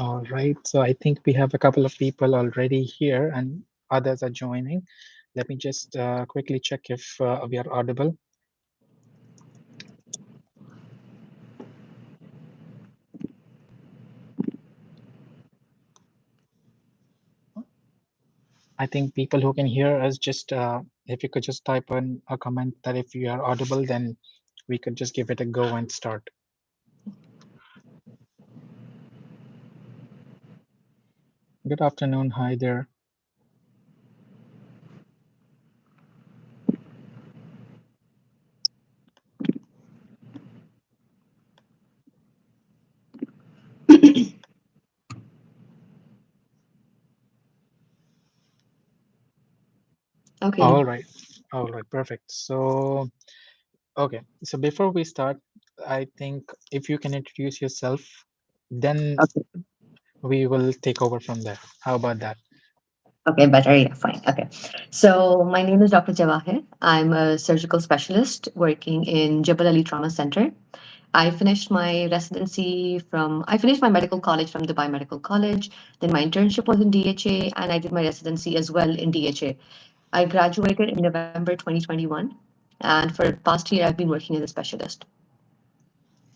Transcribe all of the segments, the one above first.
All right, so I think we have a couple of people already here and others are joining. Let me just quickly check if we are audible. I think people who can hear us just if you could just type in a comment that if you are audible, then we could just give it a go and start. Good afternoon. Hi there. Okay. All right. All right. Perfect. So, okay. So before we start, I think if you can introduce yourself, then Okay. we will take over from there. How about that? Okay, better. Yeah, fine. Okay. So my name is Dr. Jawahir. I'm a surgical specialist working in Jebel Ali Trauma Center. I finished my medical college from Dubai Medical College. Then my internship was in DHA and I did my residency as well in DHA. I graduated in November 2021 and for the past year I've been working as a specialist.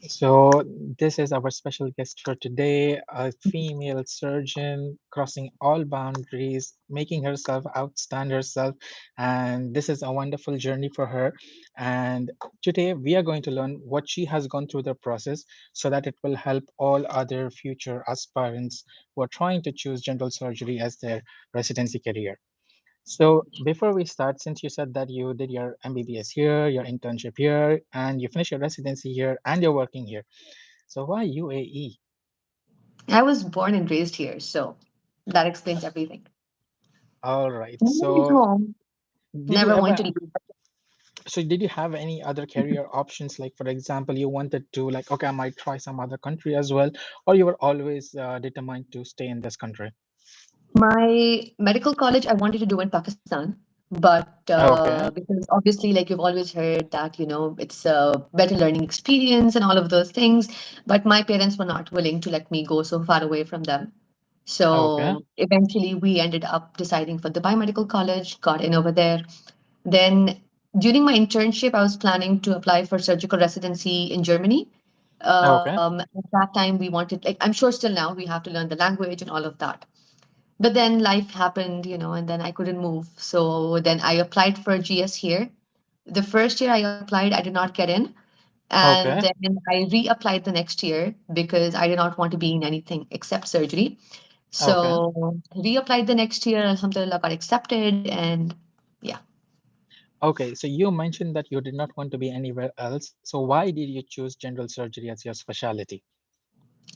So, this is our special guest for today, a female surgeon crossing all boundaries, making herself outstand herself. And this is a wonderful journey for her. And today we are going to learn what she has gone through the process so that it will help all other future aspirants who are trying to choose general surgery as their residency career. So before we start, since you said that you did your MBBS here, your internship here, and you finished your residency here, and you're working here, so why UAE? I was born and raised here, so that explains everything. All right. Home is home. Did you Never want ever, to leave. did you have any other career options? Like, for example, you wanted to, like, okay, I might try some other country as well, or you were always determined to stay in this country? My medical college, I wanted to do in Pakistan, but Okay. because obviously, like you've always heard that, it's a better learning experience and all of those things. But my parents were not willing to let me go so far away from them. Okay. So eventually, we ended up deciding for Dubai Medical College, got in over there. Then during my internship, I was planning to apply for surgical residency in Germany. Okay. At that time, we wanted, like, I'm sure still now, we have to learn the language and all of that. But then life happened, and then I couldn't move. So then I applied for a GS here. The first year I applied, I did not get in. And Okay. then I reapplied the next year because I did not want to be in anything except surgery. Okay. So reapplied the next year, Alhamdulillah, got accepted. And yeah. Okay. So you mentioned that you did not want to be anywhere else. So why did you choose general surgery as your specialty?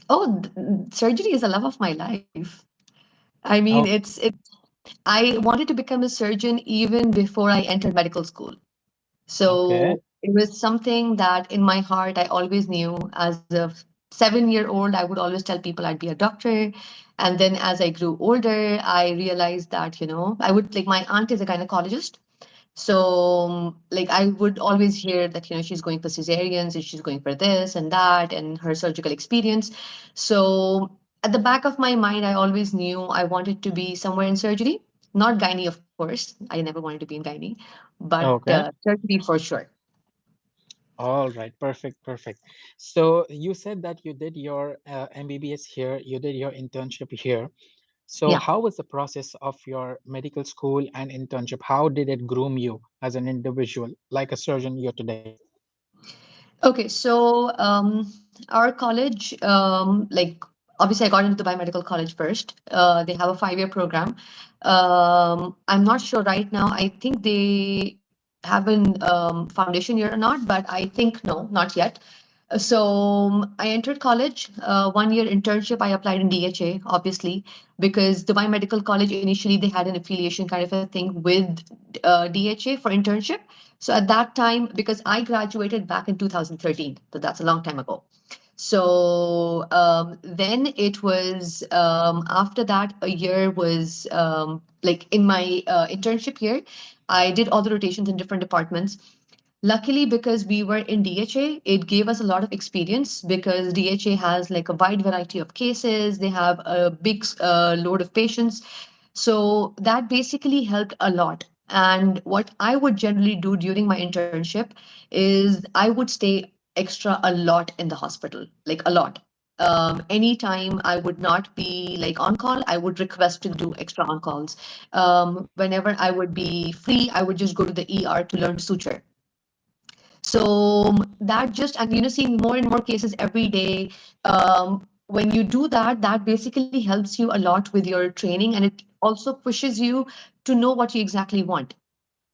Oh, surgery is a love of my life. I mean, Oh, I wanted to become a surgeon even before I entered medical school. okay. So it was something that in my heart I always knew. As a 7-year old, I would always tell people I'd be a doctor. And then as I grew older, I realized that, I would like my aunt is a gynecologist. So like I would always hear that, she's going for cesareans and she's going for this and that and her surgical experience. So at the back of my mind, I always knew I wanted to be somewhere in surgery. Not gynae, of course. I never wanted to be in gynae, but Okay. surgery for sure. All right, perfect, perfect. So you said that you did your MBBS here, you did your internship here. So Yeah. how was the process of your medical school and internship? How did it groom you as an individual, like a surgeon you're today? Okay, so our college, like obviously, I got into the biomedical college first. They have a 5-year program. I'm not sure right now. I think they have an foundation year or not, but I think no, not yet. So I entered college, 1 year internship. I applied in DHA, obviously, because Dubai Medical College initially they had an affiliation kind of a thing with DHA for internship. So at that time, because I graduated back in 2013, so that's a long time ago. So then it was after that, a year was like in my internship year, I did all the rotations in different departments. Luckily, because we were in DHA, it gave us a lot of experience because DHA has like a wide variety of cases. They have a big load of patients. So that basically helped a lot. And what I would generally do during my internship is I would stay extra a lot in the hospital, like a lot. Anytime I would not be like on call, I would request to do extra on calls. Whenever I would be free, I would just go to the ER to learn to suture. So that just, and seeing more and more cases every day. When you do that, that basically helps you a lot with your training, and it also pushes you to know what you exactly want.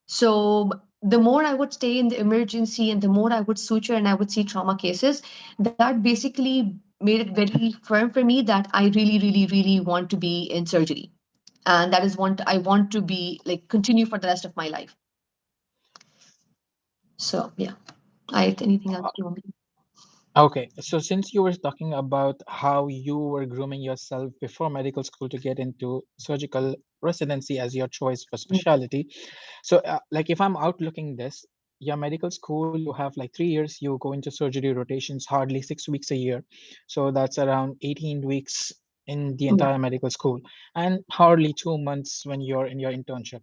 So the more I would stay in the emergency and the more I would suture and I would see trauma cases, that basically made it very firm for me that I really, really, really want to be in surgery. And that is what I want to be like continue for the rest of my life. So yeah. Anything else you want me Okay, so since you were talking about how you were grooming yourself before medical school to get into surgical residency as your choice for to? specialty, so like if I'm outlooking this, your medical school, you have like 3 years, you go into surgery rotations, hardly 6 weeks a year. So that's around 18 weeks in the Yeah. entire medical school, and hardly 2 months when you're in your internship.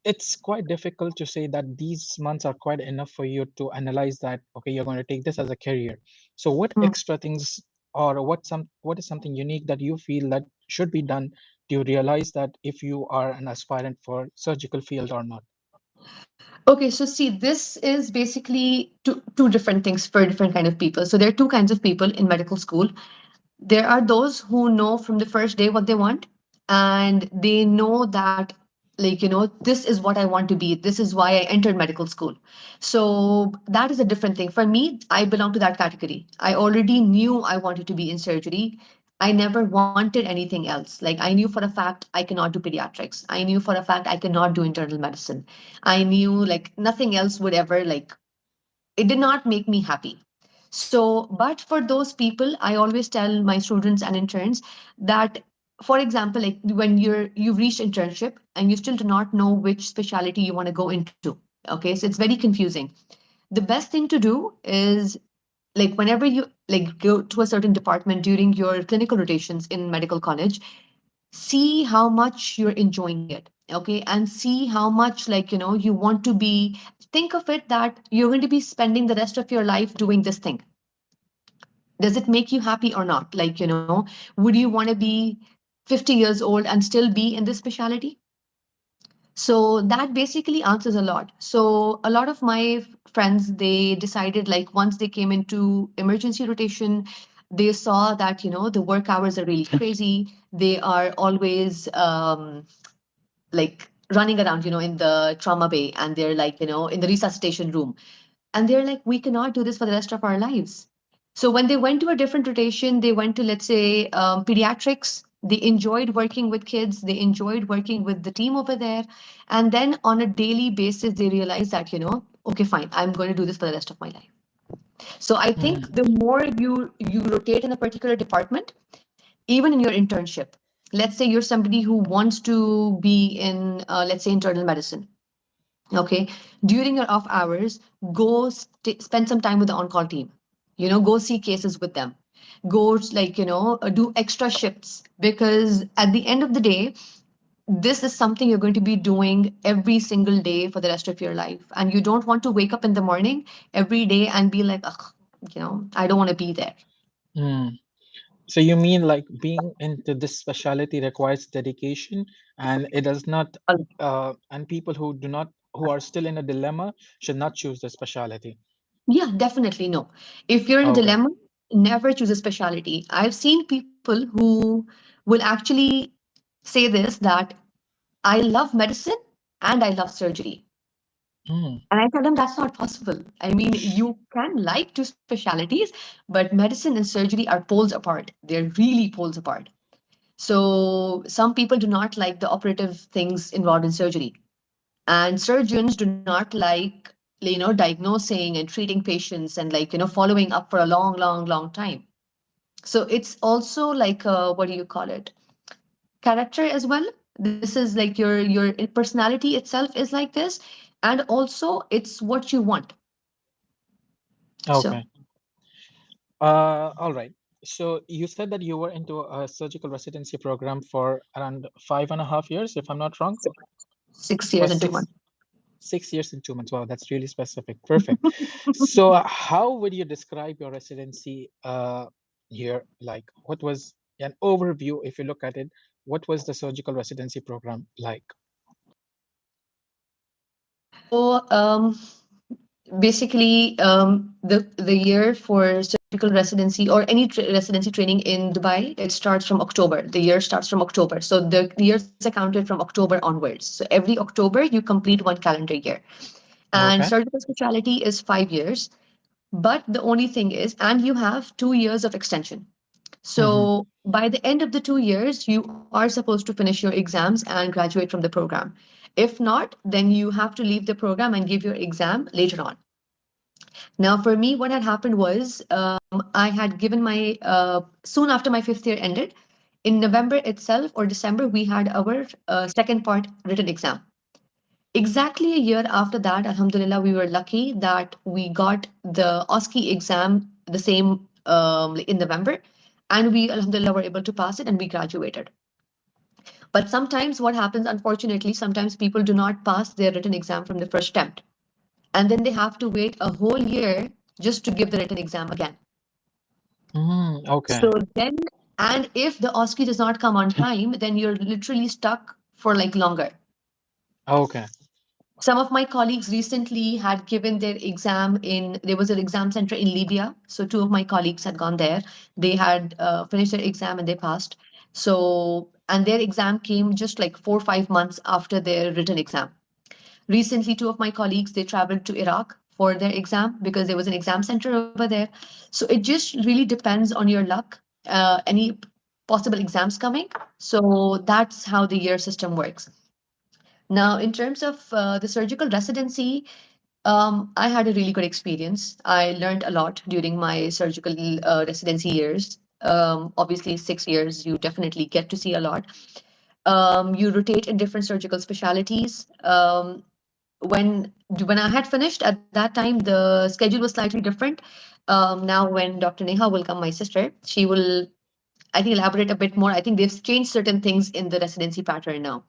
It's quite difficult to say that these months are quite enough for you to analyze that okay, you're going to take this as a career. So what Mm. extra things, or what is something unique that you feel that should be done to realize that if you are an aspirant for surgical field or not? Okay, so see, this is basically two different things for different kind of people. So there are two kinds of people in medical school. There are those who know from the first day what they want, and they know that, like, this is what I want to be. This is why I entered medical school. So that is a different thing. For me, I belong to that category. I already knew I wanted to be in surgery. I never wanted anything else. Like, I knew for a fact I cannot do pediatrics. I knew for a fact I cannot do internal medicine. I knew like nothing else would ever like, it did not make me happy. So, but for those people, I always tell my students and interns that, for example, like when you've reached internship and you still do not know which specialty you want to go into. Okay, so it's very confusing. The best thing to do is, like, whenever you like go to a certain department during your clinical rotations in medical college, see how much you're enjoying it. Okay, and see how much, like, you want to be. Think of it that you're going to be spending the rest of your life doing this thing. Does it make you happy or not? Like, would you want to be 50 years old and still be in this specialty? So that basically answers a lot. So a lot of my friends, they decided, like, once they came into emergency rotation, they saw that, the work hours are really crazy. They are always like running around, in the trauma bay, and they're like, in the resuscitation room. And they're like, we cannot do this for the rest of our lives. So when they went to a different rotation, they went to, let's say, pediatrics. They enjoyed working with kids. They enjoyed working with the team over there. And then on a daily basis, they realized that, okay, fine, I'm going to do this for the rest of my life. So I think Hmm. the more you rotate in a particular department, even in your internship, let's say you're somebody who wants to be in, let's say, internal medicine. Okay, during your off hours, go spend some time with the on-call team. Go see cases with them. Go, like, do extra shifts, because at the end of the day, this is something you're going to be doing every single day for the rest of your life, and you don't want to wake up in the morning every day and be like, ugh, I don't want to be there. Hmm. So you mean like being into this specialty requires dedication, and it does not, and people who do not, who are still in a dilemma should not choose the specialty. Yeah, definitely no. If you're in a Okay. dilemma, never choose a specialty. I've seen people who will actually say this, that I love medicine and I love surgery. Hmm. And I tell them that's not possible. I mean, you can like two specialties, but medicine and surgery are poles apart. They're really poles apart. So some people do not like the operative things involved in surgery. And surgeons do not like, diagnosing and treating patients and, like, following up for a long, long, long time. So it's also like, what do you call it, character as well. This is like your personality itself is like this. and also it's what you want. So Okay. All right. So you said that you were into a surgical residency program for around 5.5 years, if I'm not wrong, 6 years or and 2 months. 6 years and 2 months. Wow, that's really specific. Perfect. So how would you describe your residency here? Like, what was an overview, if you look at it, what was the surgical residency program like? So basically, the year for surgical residency or any residency training in Dubai, it starts from October. The year starts from October. So the years are counted from October onwards. So every October you complete one calendar year. And Okay. surgical specialty is 5 years. But the only thing is, and you have 2 years of extension. Mm-hmm. So by the end of the 2 years, you are supposed to finish your exams and graduate from the program. If not, then you have to leave the program and give your exam later on. Now, for me, what had happened was I had given my, soon after my fifth year ended, in November itself or December, we had our second part written exam. Exactly a year after that, Alhamdulillah, we were lucky that we got the OSCE exam the same in November, and we, Alhamdulillah, were able to pass it and we graduated. But sometimes what happens, unfortunately, sometimes people do not pass their written exam from the first attempt, and then they have to wait a whole year just to give the written exam again. Okay. So then, and if the OSCE does not come on time, then you're literally stuck for like longer. Okay. Some of my colleagues recently had given their exam in, there was an exam center in Libya. So two of my colleagues had gone there. They had finished their exam and they passed. So, and their exam came just like 4 or 5 months after their written exam. Recently, two of my colleagues, they traveled to Iraq for their exam because there was an exam center over there. So it just really depends on your luck, any possible exams coming. So that's how the year system works. Now, in terms of the surgical residency, I had a really good experience. I learned a lot during my surgical residency years. Obviously, 6 years, you definitely get to see a lot. You rotate in different surgical specialities. When I had finished at that time, the schedule was slightly different. Now, when Dr. Neha will come, my sister, she will, I think, elaborate a bit more. I think they've changed certain things in the residency pattern now.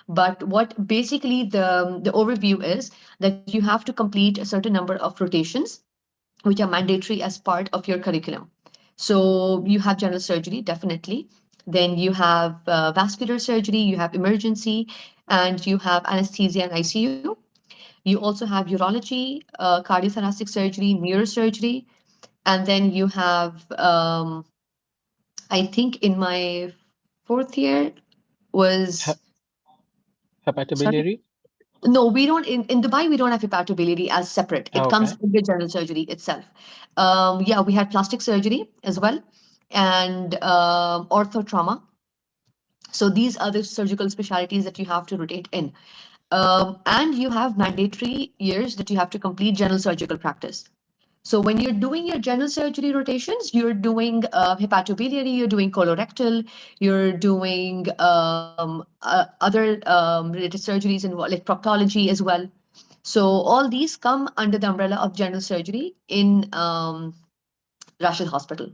But what basically the overview is that you have to complete a certain number of rotations, which are mandatory as part of your curriculum. So you have general surgery, definitely. Then you have vascular surgery, you have emergency, and you have anesthesia and ICU. You also have urology, cardiothoracic surgery, neurosurgery, and then you have, I think in my fourth year was, He- sorry? hepatobiliary. No, we don't, in Dubai, we don't have hepatobiliary as separate. It comes Okay. with the general surgery itself. Yeah, we had plastic surgery as well and ortho trauma. So these are the surgical specialties that you have to rotate in. And you have mandatory years that you have to complete general surgical practice. So when you're doing your general surgery rotations, you're doing hepatobiliary, you're doing colorectal, you're doing other related surgeries and like proctology as well. So all these come under the umbrella of general surgery in Rashid Hospital.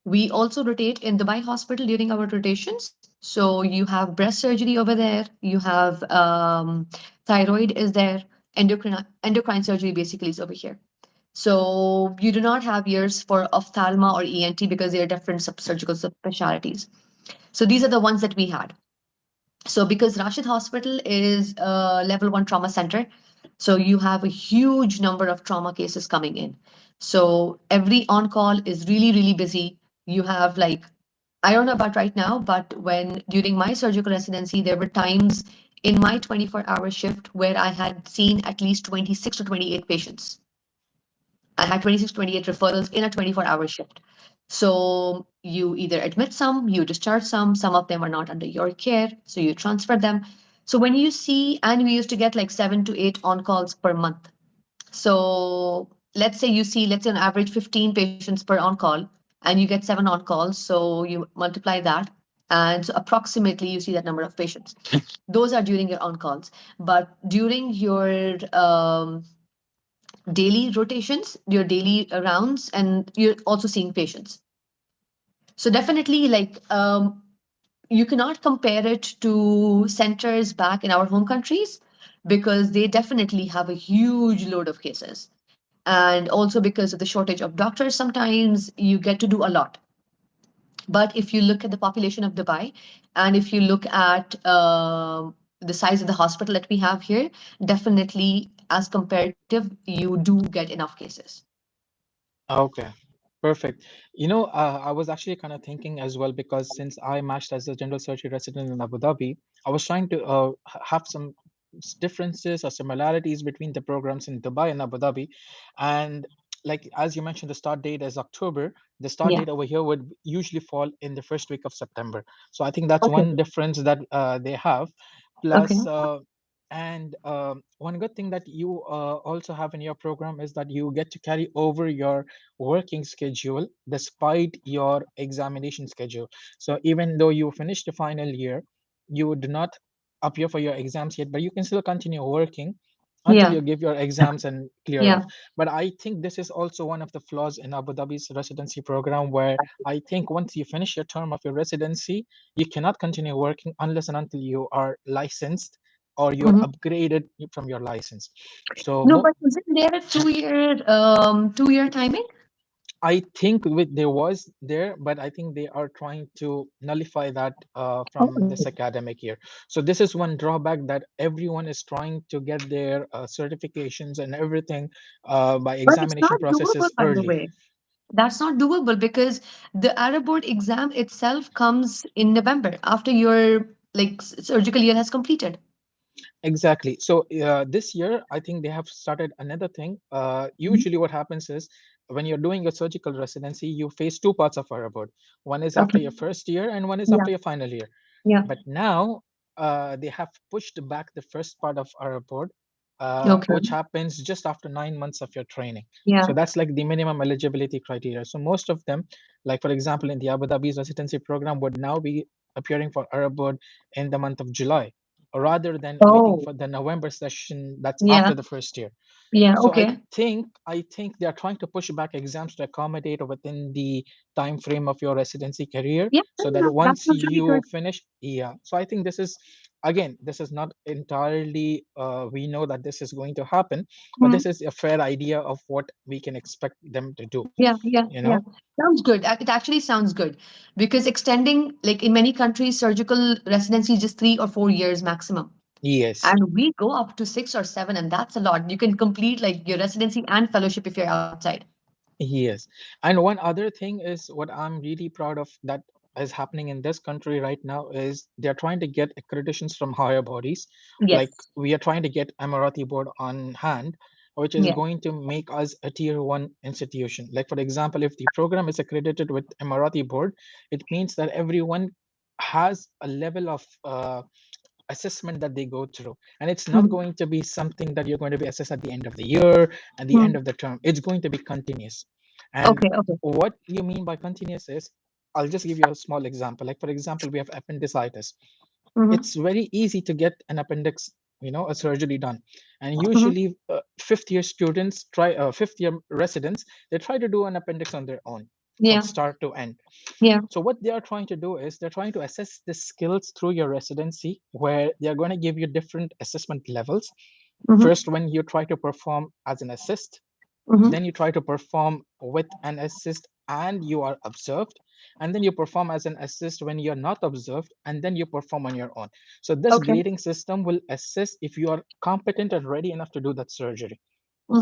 We also rotate in Dubai Hospital during our rotations. So you have breast surgery over there, you have thyroid is there, endocrine surgery basically is over here. So you do not have years for ophthalma or ENT because they are different surgical specialties. So these are the ones that we had. So because Rashid Hospital is a level one trauma center, so you have a huge number of trauma cases coming in. So every on call is really, really busy. You have like, I don't know about right now, but when during my surgical residency, there were times in my 24-hour shift where I had seen at least 26 to 28 patients. I had 26 to 28 referrals in a 24-hour shift. So you either admit some, you discharge some of them are not under your care, so you transfer them. So when you see, and we used to get like 7 to 8 on calls per month. So let's say you see, let's say on average 15 patients per on call, and you get 7 on calls. So you multiply that. And so approximately you see that number of patients. Those are during your on calls. But during your daily rotations, your daily rounds, and you're also seeing patients. So definitely, like, you cannot compare it to centers back in our home countries, because they definitely have a huge load of cases. And also because of the shortage of doctors, sometimes you get to do a lot. But if you look at the population of Dubai, and if you look at the size of the hospital that we have here, definitely as comparative, you do get enough cases. Okay, perfect. I was actually kind of thinking as well because since I matched as a general surgery resident in Abu Dhabi, I was trying to have some differences or similarities between the programs in Dubai and Abu Dhabi. And like as you mentioned, the start date is October. The start Yeah. date over here would usually fall in the first week of September. So I think that's Okay. one difference that they have. Okay. Plus, and one good thing that you also have in your program is that you get to carry over your working schedule despite your examination schedule. So even though you finish the final year, you do not appear for your exams yet, but you can still continue working until Yeah. you give your exams and clear Yeah. off. But I think this is also one of the flaws in Abu Dhabi's residency program, where I think once you finish your term of your residency, you cannot continue working unless and until you are licensed or you're Mhm. upgraded from your license. So No, but isn't there a 2-year timing? I think there was there, but I think they are trying to nullify that from Oh, this academic year. So this is one drawback, that everyone is trying to get their certifications and everything by but it's not examination doable, processes by the early. way. That's not doable because the Arab board exam itself comes in November after your like surgical year has completed. Exactly. So this year, I think they have started another thing. Mhm. Usually, what happens is when you're doing your surgical residency, you face two parts of our board. One is after Okay. your first year, and one is Yeah. after your final year. Yeah. But now they have pushed back the first part of our board, Okay. which happens just after 9 months of your training. Yeah. So that's like the minimum eligibility criteria. So most of them, like for example, in the Abu Dhabi's residency program, would now be appearing for our board in the month of July, rather than waiting Oh. for the November session that's Yeah. after the first year. Yeah. So I Okay. think I think they are trying to push back exams to accommodate within the time frame of your residency career, Yeah. so that Yeah. That once sounds really you good. finish, yeah. So I think this is, again, this is not entirely we know that this is going to happen, but Mhm. this is a fair idea of what we can expect them to do, Yeah. Yeah. you Yeah. know. Sounds good. It actually sounds good because extending, like in many countries, surgical residency is just 3 or 4 years maximum. Yes. And we go up to 6 or 7, and that's a lot. You can complete like your residency and fellowship if you're outside. Yes. And one other thing is what I'm really proud of that is happening in this country right now is they're trying to get accreditations from higher bodies. Like Yes. we are trying to get Emirati board on hand, which is Yeah. going to make us a tier one institution. Like for example, if the program is accredited with Emirati board, it means that everyone has a level of assessment that they go through, and it's not Mhm. going to be something that you're going to be assessed at the end of the year, at the end Mhm. of the term. It's going to be continuous. And Okay. Okay. what you mean by continuous is, I'll just give you a small example. Like for example, we have appendicitis. Mhm. It's very easy to get an appendix, a surgery done. And Mhm. usually fifth year students try fifth year residents, they try to do an appendix on their own from Yeah. start to end. Yeah. So what they are trying to do is they're trying to assess the skills through your residency, where they're going to give you different assessment levels. Mhm. First, when you try to perform as an assist, Mhm. then you try to perform with an assist and you are observed, and then you perform as an assist when you're not observed, and then you perform on your own. So this Okay. grading system will assess if you are competent and ready enough to do that surgery.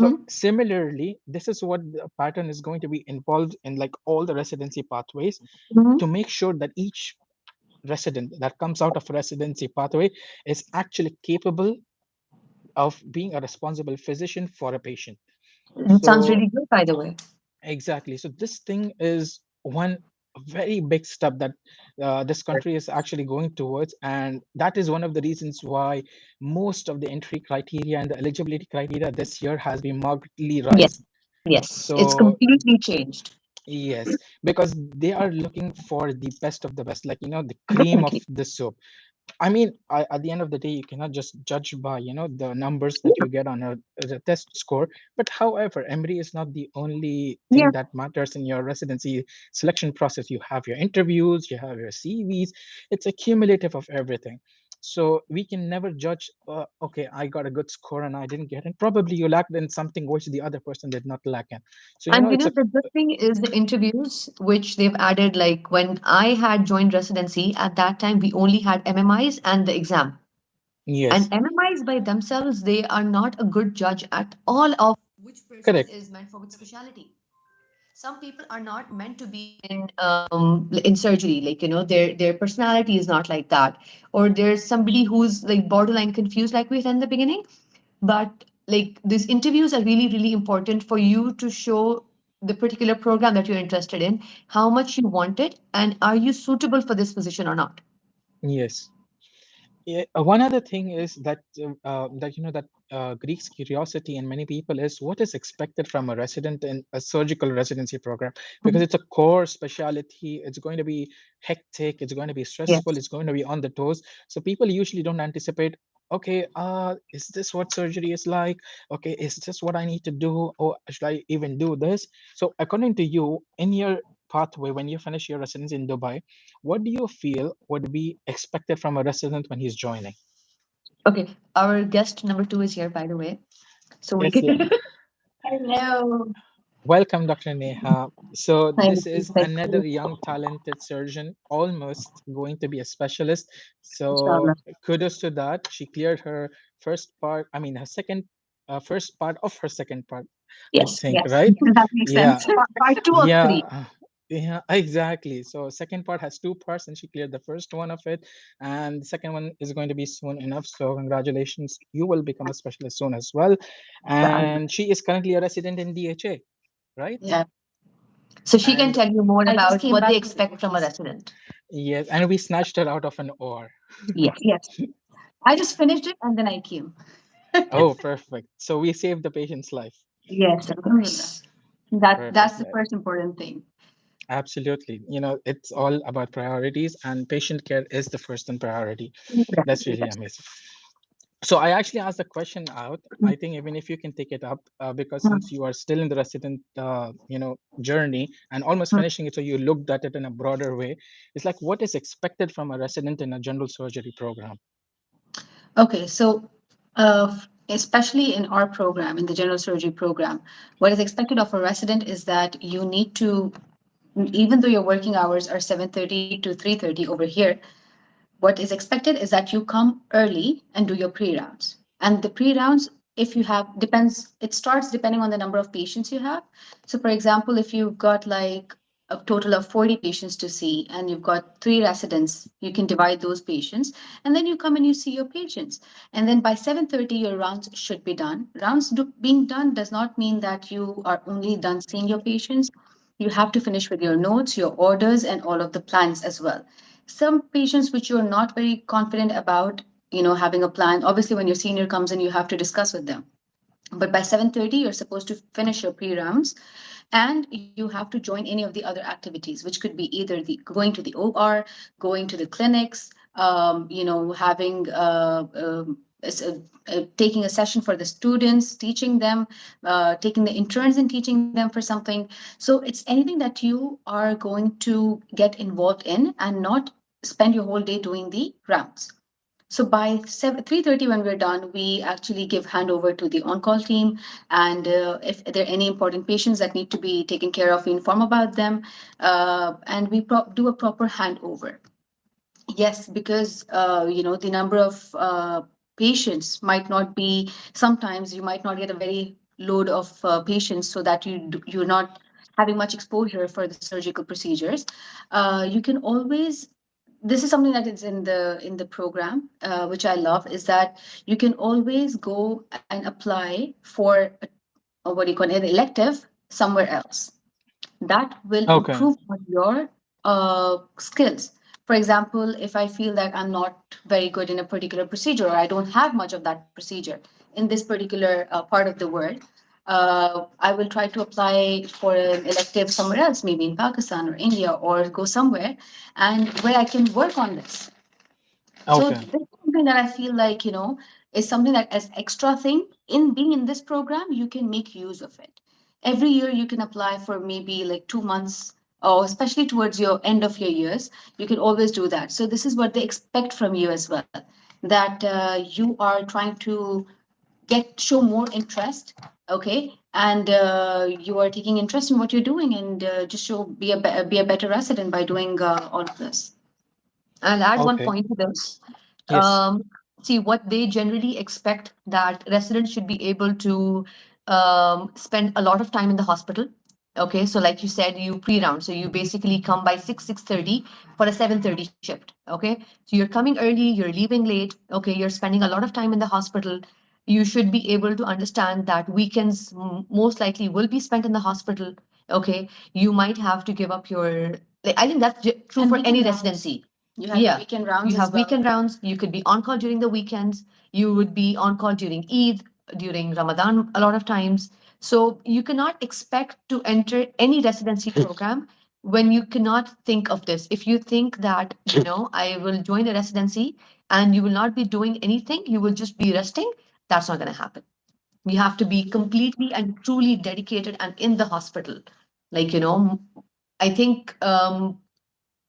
So Mhm. similarly, this is what the pattern is going to be involved in, like all the residency pathways, Mhm. to make sure that each resident that comes out of residency pathway is actually capable of being a responsible physician for a patient. It sounds So really good, by the way. exactly. So this thing is one very big step that this country is actually going towards, and that is one of the reasons why most of the entry criteria and the eligibility criteria this year has been markedly Yes. raised. Yes. It's So completely changed. Yes, because they are looking for the best of the best, like the cream of Definitely. the soup. I mean, at the end of the day, you cannot just judge by the numbers that you get on a test score. But however, memory is not the only Yeah. thing that matters in your residency selection process. You have your interviews, you have your CVs. It's a cumulative of everything. So we can never judge. Okay, I got a good score and I didn't get it. Probably you lacked in something which the other person did not lack in. So And it's a the good thing is the interviews, which they've added. Like when I had joined residency, at that time we only had MMIs and the exam. And yes, MMIs by themselves, they are not a good judge at all of which person correct. is meant for which specialty. Some people are not meant to be in surgery, like their personality is not like that, or there's somebody who's like borderline confused, like we said in the beginning. But like these interviews are really really important for you to show the particular program that you're interested in, how much you want it, and are you suitable for this position or not. Yes. Yeah, one other thing is that Greek's curiosity in many people is what is expected from a resident in a surgical residency program, because Mhm. it's a core specialty. It's going to be hectic. It's going to be stressful. Yes. It's going to be on the toes. So people usually don't anticipate. Okay, is this what surgery is like? Okay, is this what I need to do, or should I even do this? So according to you, in your pathway when you finish your residency in Dubai, what do you feel would be expected from a resident when he's joining? Okay, our guest number two is here, by the way, so we Yes, can. Hello. welcome, Dr. Neha. So, Hi, this is thank another you. young, talented surgeon, almost going to be a specialist. So, Inshallah. kudos to that. She cleared her first part, I mean, her second, first part of her second part, I Yes, think, yes, right? that makes Yeah, sense. Part two of yeah. three. Yeah, exactly. So second part has two parts, and she cleared the first one of it, and the second one is going to be soon enough. So congratulations, you will become a specialist soon as well. Inshallah. And she is currently a resident in DHA, right? Yeah. So she can And tell you more about what they expect from a resident. yes, and we snatched her out of an OR. Yes. Yes, I just finished it and then I came. Oh, perfect. So we saved the patient's life. Yes, of course. That's Perfect. the first important thing. Absolutely. It's all about priorities, and patient care is the first in priority. That's Definitely, really yes. amazing. So I actually asked the question out. I think even if you can take it up, because since you are still in the resident, journey and almost finishing it, so you looked at it in a broader way. It's like what is expected from a resident in a general surgery program. Okay, so especially in our program, in the general surgery program, what is expected of a resident is that you need to, even though your working hours are 7:30 to 3:30 over here, what is expected is that you come early and do your pre-rounds. And the pre-rounds, if you have, depends, it starts depending on the number of patients you have. So for example, if you've got like a total of 40 patients to see and you've got three residents, you can divide those patients and then you come and you see your patients. And then by 7:30, your rounds should be done. Being done does not mean that you are only done seeing your patients. You have to finish with your notes, your orders, and all of the plans as well. Some patients which you're not very confident about, having a plan, obviously when your senior comes in you have to discuss with them, but by 7:30 you're supposed to finish your pre-rounds and you have to join any of the other activities, which could be either the going to the OR, going to the clinics, having taking a session for the students, teaching them, taking the interns and teaching them for something. So it's anything that you are going to get involved in and not spend your whole day doing the rounds. So by 3:30, when we're done, we actually give handover to the on-call team, and if there are any important patients that need to be taken care of, we inform about them, and we do a proper handover. Yes, because the number of patients might not be. Sometimes you might not get a very load of patients, so that you're not having much exposure for the surgical procedures. You can always. This is something that is in the program, which I love, is that you can always go and apply for what do you call it, an elective somewhere else that will Okay. improve on your skills. For example, if I feel that I'm not very good in a particular procedure or I don't have much of that procedure in this particular part of the world, I will try to apply for an elective somewhere else, maybe in Pakistan or India, or go somewhere and where I can work on this. So Okay. this is something that I feel like, is something that as extra thing in being in this program, you can make use of it. Every year you can apply for maybe like 2 months, or especially towards your end of your years, you can always do that. So this is what they expect from you as well, that you are trying to show more interest, okay, and you are taking interest in what you're doing, and just be a better resident by doing all of this. I'll add one Okay. point to this. Yes. Um, See, what they generally expect that residents should be able to spend a lot of time in the hospital. Okay, so like you said, you pre-round, so you basically come by 6:30 for a 7:30 shift. Okay, so you're coming early, you're leaving late. Okay, you're spending a lot of time in the hospital. You should be able to understand that weekends most likely will be spent in the hospital. Okay, you might have to give up your. Like, I think that's true And for any weekend rounds. residency. You have your Yeah, weekend you rounds as have well. weekend rounds. You could be on call during the weekends. You would be on call during Eid, during Ramadan, a lot of times. So you cannot expect to enter any residency program when you cannot think of this. If you think that, I will join a residency and you will not be doing anything, you will just be resting, that's not going to happen. You have to be completely and truly dedicated and in the hospital. Like, I think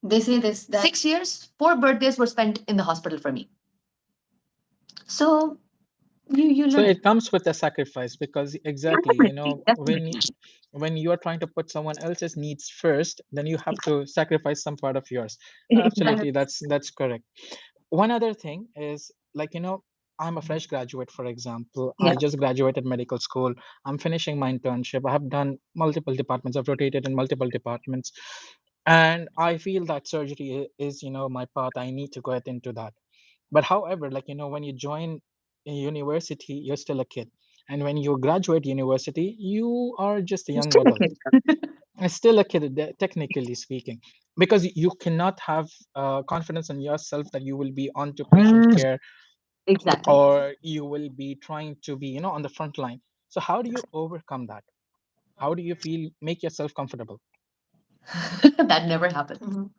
They say this that 6 years, 4 birthdays were spent in the hospital for me. So you So learn. it comes with a sacrifice because exactly, Definitely, definitely. when you are trying to put someone else's needs first, then you have to sacrifice some part of yours. Absolutely, Exactly. that's correct. One other thing is like, I'm a fresh graduate, for example. I Yeah. just graduated medical school. I'm finishing my internship. I have done multiple departments. I've rotated in multiple departments. And I feel that surgery is, my path. I need to get into that. But however, like, when you join a university, you're still a kid. And when you graduate university, you are just a You're young still a adult. kid. Still a kid, technically speaking, because you cannot have confidence in yourself that you will be onto patient Mm, care, exactly. or you will be trying to be, on the front line. So how do you overcome that? How do you feel, make yourself comfortable? That never happens. Mhm.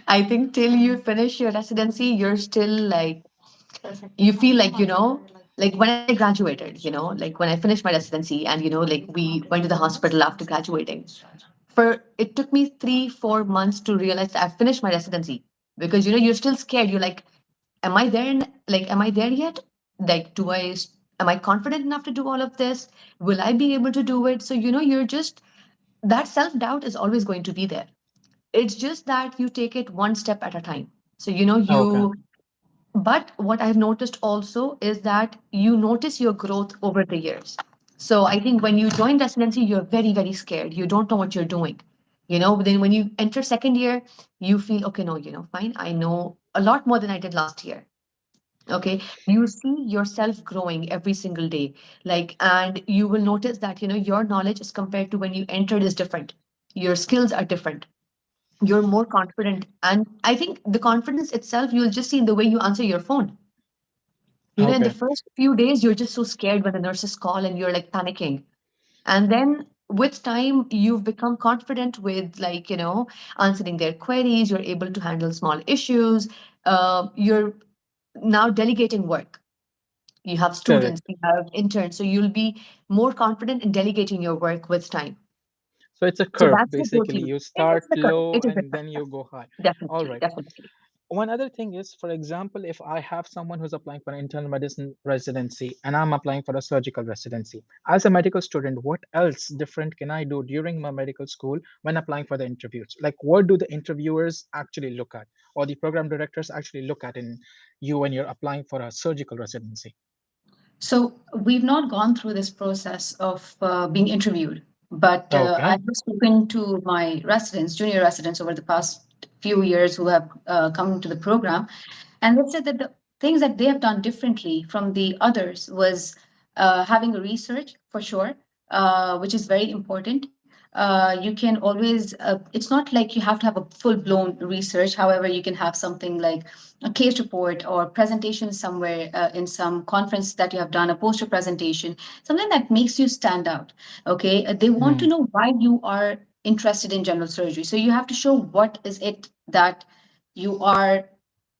I think till you finish your residency, you're still like, you feel like, like when I graduated, like when I finished my residency and, like we went to the hospital after graduating. It took me 3 4 months to realize that I finished my residency because, you're still scared. You're like, am I there? Am I there yet? Like, am I confident enough to do all of this? Will I be able to do it? So, you're just, that self doubt is always going to be there. It's just that you take it one step at a time. So, Okay. but what I've noticed also is that you notice your growth over the years. So I think when you join residency, you're very, very scared. You don't know what you're doing. But then when you enter second year, you feel, okay, no, fine. I know a lot more than I did last year. Okay. You see yourself growing every single day. And you will notice that, your knowledge as compared to when you entered is different. Your skills are different. You're more confident. And I think the confidence itself, you'll just see in the way you answer your phone. In the Okay. first few days, you're just so scared when the nurses call and you're like panicking. And then with time, you've become confident with answering their queries. You're able to handle small issues. You're now delegating work. You have students, Correct. you have interns. So you'll be more confident in delegating your work with time. So it's a So curve that's the growth basically. you. You It's start the curve. low It is the and curve. then you go high. All Definitely, right. definitely. One other thing is, for example, if I have someone who's applying for an internal medicine residency and I'm applying for a surgical residency, as a medical student, what else different can I do during my medical school when applying for the interviews? Like, what do the interviewers actually look at, or the program directors actually look at in you when you're applying for a surgical residency? So we've not gone through this process of being interviewed, but Okay. I've spoken to my residents, junior residents, over the past few years who have come to the program, and they've said that the things that they have done differently from the others was having a research for sure, which is very important. You can always, it's not like you have to have a full blown research. However, you can have something like a case report or presentation somewhere in some conference that you have done, a poster presentation, something that makes you stand out. Okay. They want to Hmm. know why you are interested in general surgery. So you have to show what is it that you are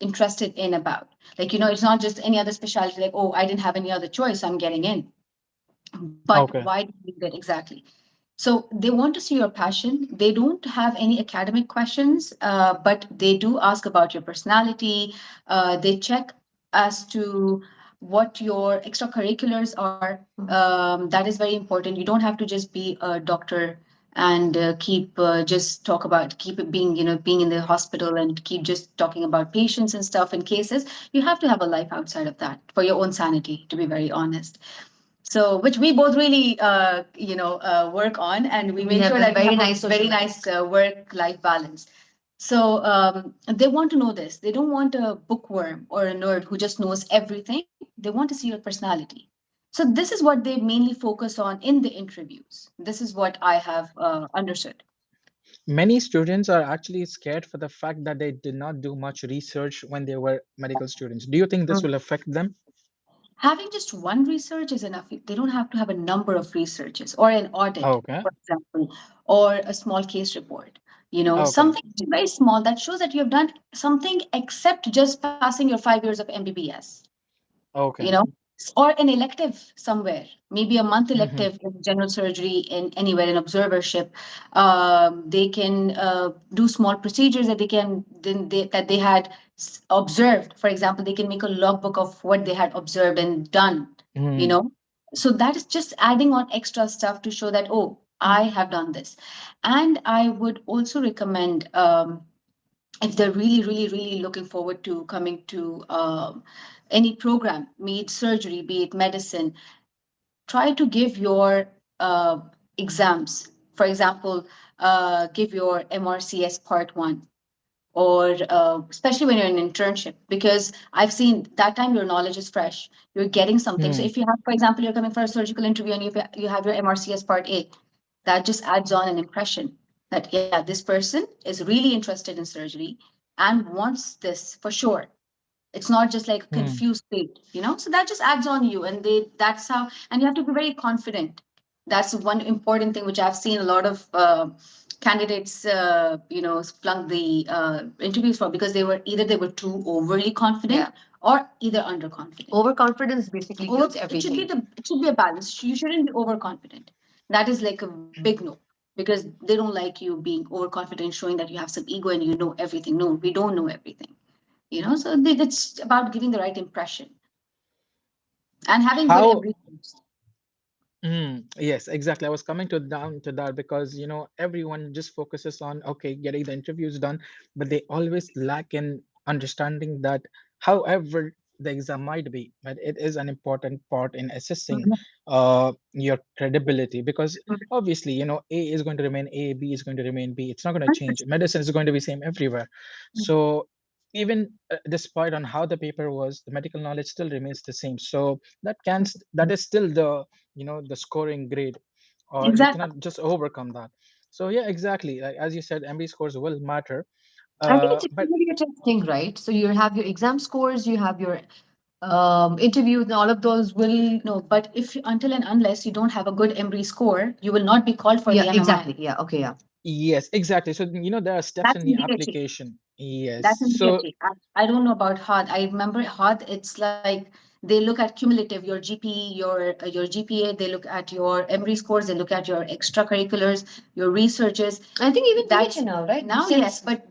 interested in about. Like, it's not just any other specialty, like, oh, I didn't have any other choice, I'm getting in. But Okay. why do you need that exactly? So they want to see your passion. They don't have any academic questions, but they do ask about your personality. They check as to what your extracurriculars are. That is very important. You don't have to just be a doctor and keep just talk about keep it being being in the hospital and keep just talking about patients and stuff and cases. You have to have a life outside of that for your own sanity, to be very honest. So, which we both really, work on, and we We make have sure a that we very have a nice social very life. nice work-life balance. So, they want to know this. They don't want a bookworm or a nerd who just knows everything. They want to see your personality. So, this is what they mainly focus on in the interviews. This is what I have understood. Many students are actually scared for the fact that they did not do much research when they were medical students. Do you think this will affect them? Having just one research is enough. They don't have to have a number of researches or an audit, Okay. for example, or a small case report. Okay. Something very small that shows that you have done something except just passing your 5 years of MBBS, you Okay. know, or an elective somewhere, maybe a month Hmm. elective in general surgery in anywhere in observership. They can do small procedures that that they had observed. For example, they can make a logbook of what they had observed and done. You Hmm. know, so that is just adding on extra stuff to show that, oh, I have done this. And I would also recommend. If they're really, really, really looking forward to coming to any program, be it surgery, be it medicine, try to give your exams. For example, give your MRCS Part 1, or especially when you're in internship, because I've seen that time your knowledge is fresh. You're getting something. So Hmm. if you have, for example, you're coming for a surgical interview and you have your MRCS Part A, that just adds on an impression that, yeah, this person is really interested in surgery and wants this for sure. It's not just like a Hmm. confused state. So that just adds on you, and that's how. And you have to be very confident. That's one important thing which I've seen a lot of candidates flunk the interviews for, because they were too overly confident, Yeah. or either underconfident. Overconfidence basically kills everything. It should be a balance. You shouldn't be overconfident. That is like a big no, because they don't like you being overconfident, showing that you have some ego and you know everything. No, we don't know everything. So it's about giving the right impression and having good How? embrace. Yes, exactly. I was coming to down to that because everyone just focuses on okay getting the interviews done, but they always lack in understanding that however the exam might be, but it is an important part in assessing your credibility because obviously A is going to remain A, B is going to remain B. It's not going to change. Medicine is going to be same everywhere. So even despite on how the paper was, the medical knowledge still remains the same. So that is still the scoring grade, or you Exactly. cannot just overcome that. So yeah, exactly, like as you said, MB scores will matter. I think it's But a thing, right? So you have your exam scores, you have your interviews, and all of those will. No, but if until and unless you don't have a good MRE score, you will not be called for the Yeah, MMI. exactly. Yeah, okay, yeah. yes, exactly, so there are steps That's in in the DHA. application. Yes, That's in so DHA. I don't know about HUD. I remember HUD. It's like they look at cumulative, your GP, your GPA. They look at your MRE scores. They look at your extracurriculars, your researches. I think even That's DHA now, right? now, yes, but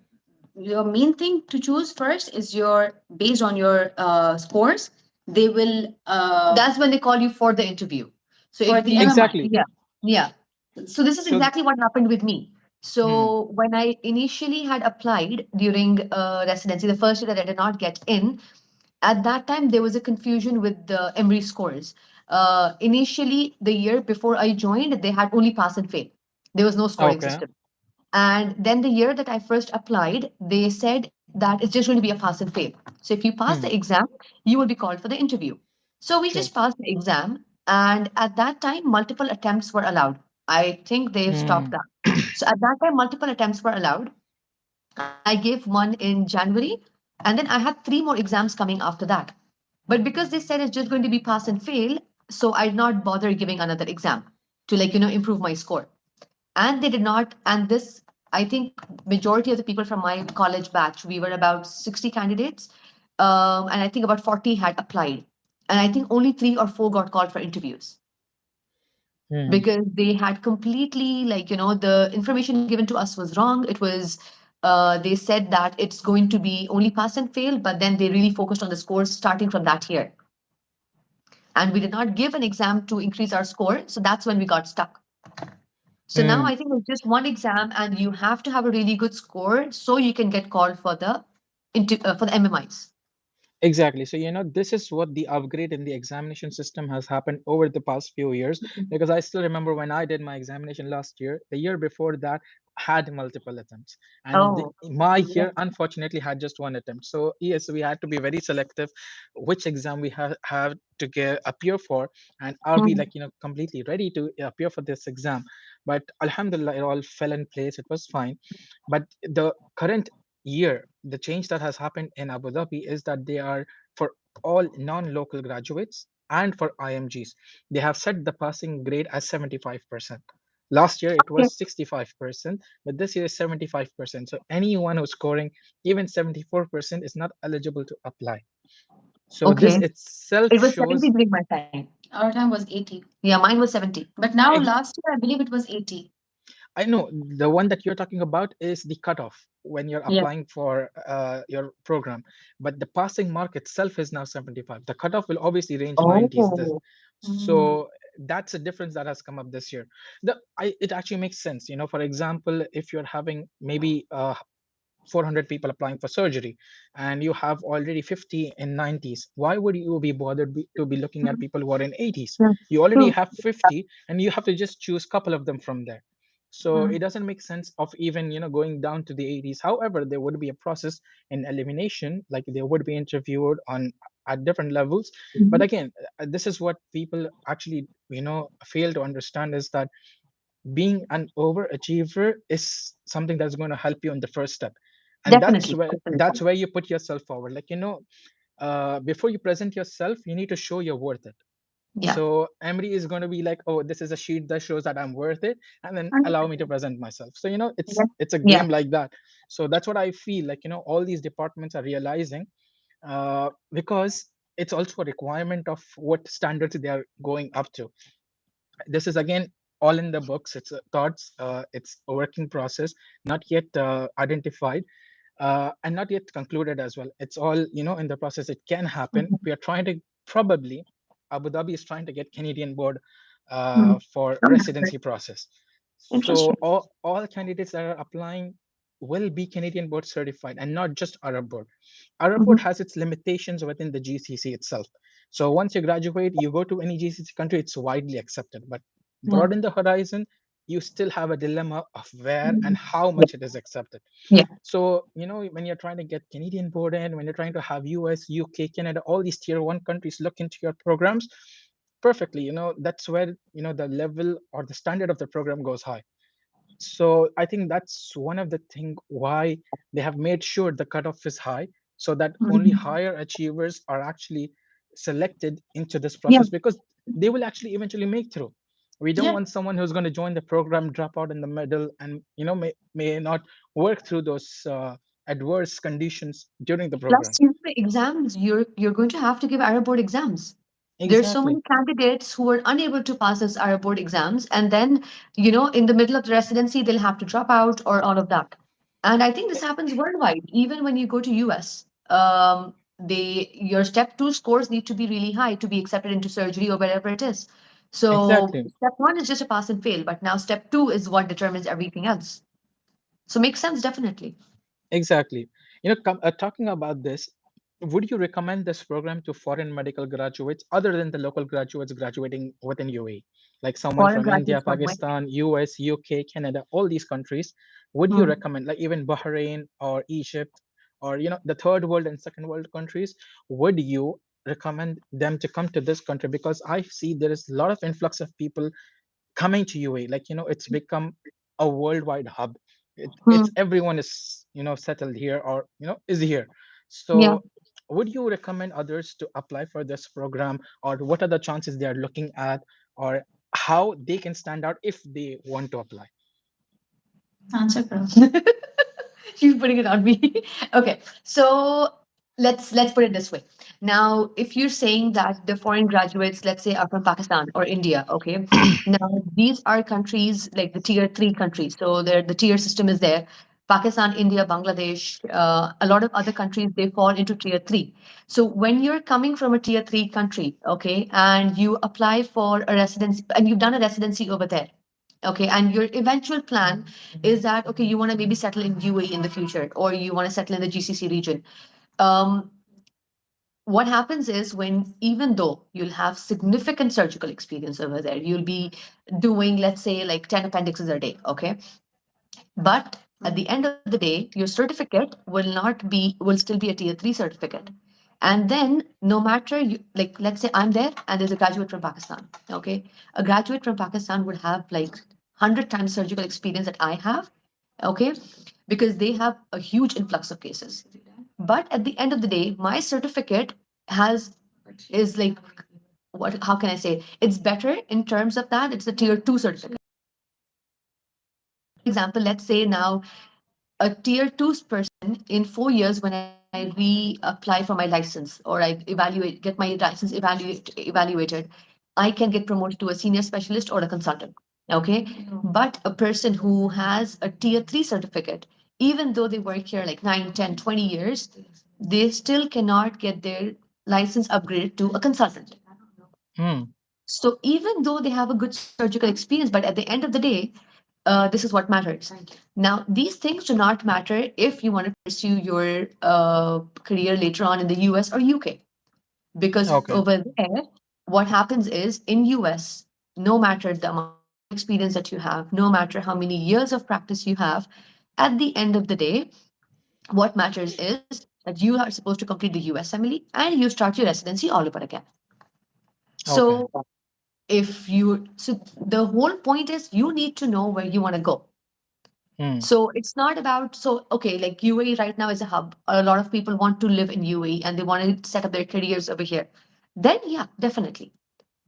your main thing to choose first is your based on your scores. They will That's when they call you for the interview. So for if the you, MMI. exactly. yeah, yeah. So this is So exactly what happened with me. hmm, So when I initially had applied during residency, the first year that I did not get in, at that time there was a confusion with the Emory scores. Initially, the year before I joined, they had only pass and fail. There was no scoring okay. system. And then the year that I first applied, they said that it's just going to be a pass and fail. So if you pass the Hmm, exam, you will be called for the interview. So we true. just passed the exam. And at that time, multiple attempts were allowed. I think they've stopped Hmm. that. So at that time, multiple attempts were allowed. I gave one in January, and then I had three more exams coming after that. But because they said it's just going to be pass and fail, so I did not bother giving another exam to, like, improve my score. And they did not. And this, I think, majority of the people from my college batch, we were about 60 candidates, and I think about 40 had applied, and I think only 3 or 4 got called for interviews Hmm. because they had completely, like, the information given to us was wrong. It was, they said that it's going to be only pass and fail, but then they really focused on the scores starting from that year, and we did not give an exam to increase our score, so that's when we got stuck. So now Hmm. I think it's just one exam, and you have to have a really good score so you can get called for the for the MMIs. Exactly. So, this is what the upgrade in the examination system has happened over the past few years. Because I still remember when I did my examination last year, the year before that had multiple attempts. And Oh, my yeah. year, unfortunately, had just one attempt. So, yes, we had to be very selective which exam we have to appear for. And are we, Mhm. like, completely ready to appear for this exam? But Alhamdulillah, it all fell in place. It was fine. But the current year, the change that has happened in Abu Dhabi is that they are for all non-local graduates and for IMGs. They have set the passing grade as 75%. Last year it Okay. was 65%, but this year is 75%. So anyone who's scoring even 74% is not eligible to apply. So this Okay. itself It was shows 70 during my time. Our time was 80. Yeah, mine was 70. But now ex- last year, I believe it was 80. I know the one that you're talking about is the cutoff when you're Yeah. applying for your program, but the passing mark itself is now 75. The cutoff will obviously range 90s. Oh. Mm. So that's a difference that has come up this year. It actually makes sense. For example, if you're having maybe 400 people applying for surgery and you have already 50 in 90s, why would you be bothered to be looking at people who are in 80s? Yeah. You already True. have 50 and you have to just choose a couple of them from there. So Mm. it doesn't make sense of even going down to the 80s. However, there would be a process in elimination, like they would be interviewed on at different levels. But Mhm. again, this is what people actually fail to understand, is that being an overachiever is something that's going to help you in the first step, and that's Definitely. where Definitely. that's where you put yourself forward. Like, before you present yourself, you need to show you're worth it. Yeah. So Emery is going to be like, oh, this is a sheet that shows that I'm worth it, and then allow me to 100%. present myself. So Yeah. it's a Yeah. game like that. So that's what I feel like, all these departments are realizing, because it's also a requirement of what standards they are going up to. This is again all in the books. It's thoughts, it's a working process, not yet identified, and not yet concluded as well. It's all in the process. It can happen. Mhm. We are trying to, probably Abu Dhabi is trying to get Canadian board Mhm. for Oh, that's great. residency process. So Interesting. all candidates that are applying will be Canadian board certified and not just Arab board. Arab board Mhm. has its limitations within the GCC itself. So once you graduate, you go to any GCC country, it's widely accepted. But Yeah. broaden the horizon, you still have a dilemma of where and Mhm. how Yeah. much it is accepted. Yeah. So, when you're trying to get Canadian board in, when you're trying to have US, UK, Canada, all these tier one countries look into your programs perfectly, that's where, the level or the standard of the program goes high. So I think that's one of the thing why they have made sure the cutoff is high, so that only Mhm. higher achievers are actually selected into this Yeah. process, because they will actually eventually make through. We don't Yeah. want someone who's going to join the program, drop out in the middle, and may not work through those adverse conditions during the program. Plus, the exams, you're going to have to give Arab board exams. There's so many Exactly, candidates who are unable to pass those Arab board exams, and then, in the middle of the residency, they'll have to drop out or all of that. And I think this happens worldwide. Even when you go to US, your step two scores need to be really high to be accepted into surgery or wherever it is. So exactly. step one is just a pass and fail, but now step two is what determines everything else. So makes sense, definitely. Exactly. Talking about this, would you recommend this program to foreign medical graduates other than the local graduates graduating within UAE? Like someone Foreign from India, graduates from where? Pakistan, US, UK, Canada, all these countries. Would you Hmm. recommend, like even Bahrain or Egypt, or the third world and second world countries, would you recommend them to come to this country? Because I see there is a lot of influx of people coming to UAE, like it's become a worldwide hub. It's Hmm. everyone is settled here, or is here. Yeah. So would you recommend others to apply for this program, or what are the chances they are looking at, or how they can stand out if they want to apply? Answer, girl. She's putting it on me. Okay, so let's put it this way. Now, if you're saying that the foreign graduates, let's say, are from Pakistan or India, okay, now these are countries like the tier three countries. So the tier system is there. Pakistan, India, Bangladesh, a lot of other countries, they fall into tier three. So when you're coming from a tier three country, okay, and you apply for a residency and you've done a residency over there, okay, and your eventual plan is that okay, you want to maybe settle in UAE in the future, or you want to settle in the GCC region. um, what happens is, when even though you'll have significant surgical experience over there, you'll be doing, let's say, like 10 appendixes a day, okay, but at the end of the day, your certificate will still be a tier 3 certificate. And then no matter you, like, let's say I'm there and there's a graduate from Pakistan, okay, a graduate from Pakistan would have like 100 times surgical experience that I have, okay, because they have a huge influx of cases. But at the end of the day, my certificate has is like, what, how can I say, it's better in terms of that it's a tier 2 certificate. For example, let's say now a tier two person in 4 years, when I reapply for my license, or I get my license evaluated, I can get promoted to a senior specialist or a consultant. Okay. But a person who has a tier three certificate, even though they work here like 9, 10, 20 years, they still cannot get their license upgraded to a consultant. Hmm. So even though they have a good surgical experience, but at the end of the day, this is what matters. Now, these things do not matter if you want to pursue your career later on in the US or UK, because Okay. over there, what happens is in US, no matter the amount of experience that you have, no matter how many years of practice you have, at the end of the day, what matters is that you are supposed to complete the USMLE and you start your residency all over again. Okay. So so the whole point is you need to know where you want to go. Hmm. So it's not about, so okay, like UAE right now is a hub. A lot of people want to live in UAE and they want to set up their careers over here. Then yeah, definitely.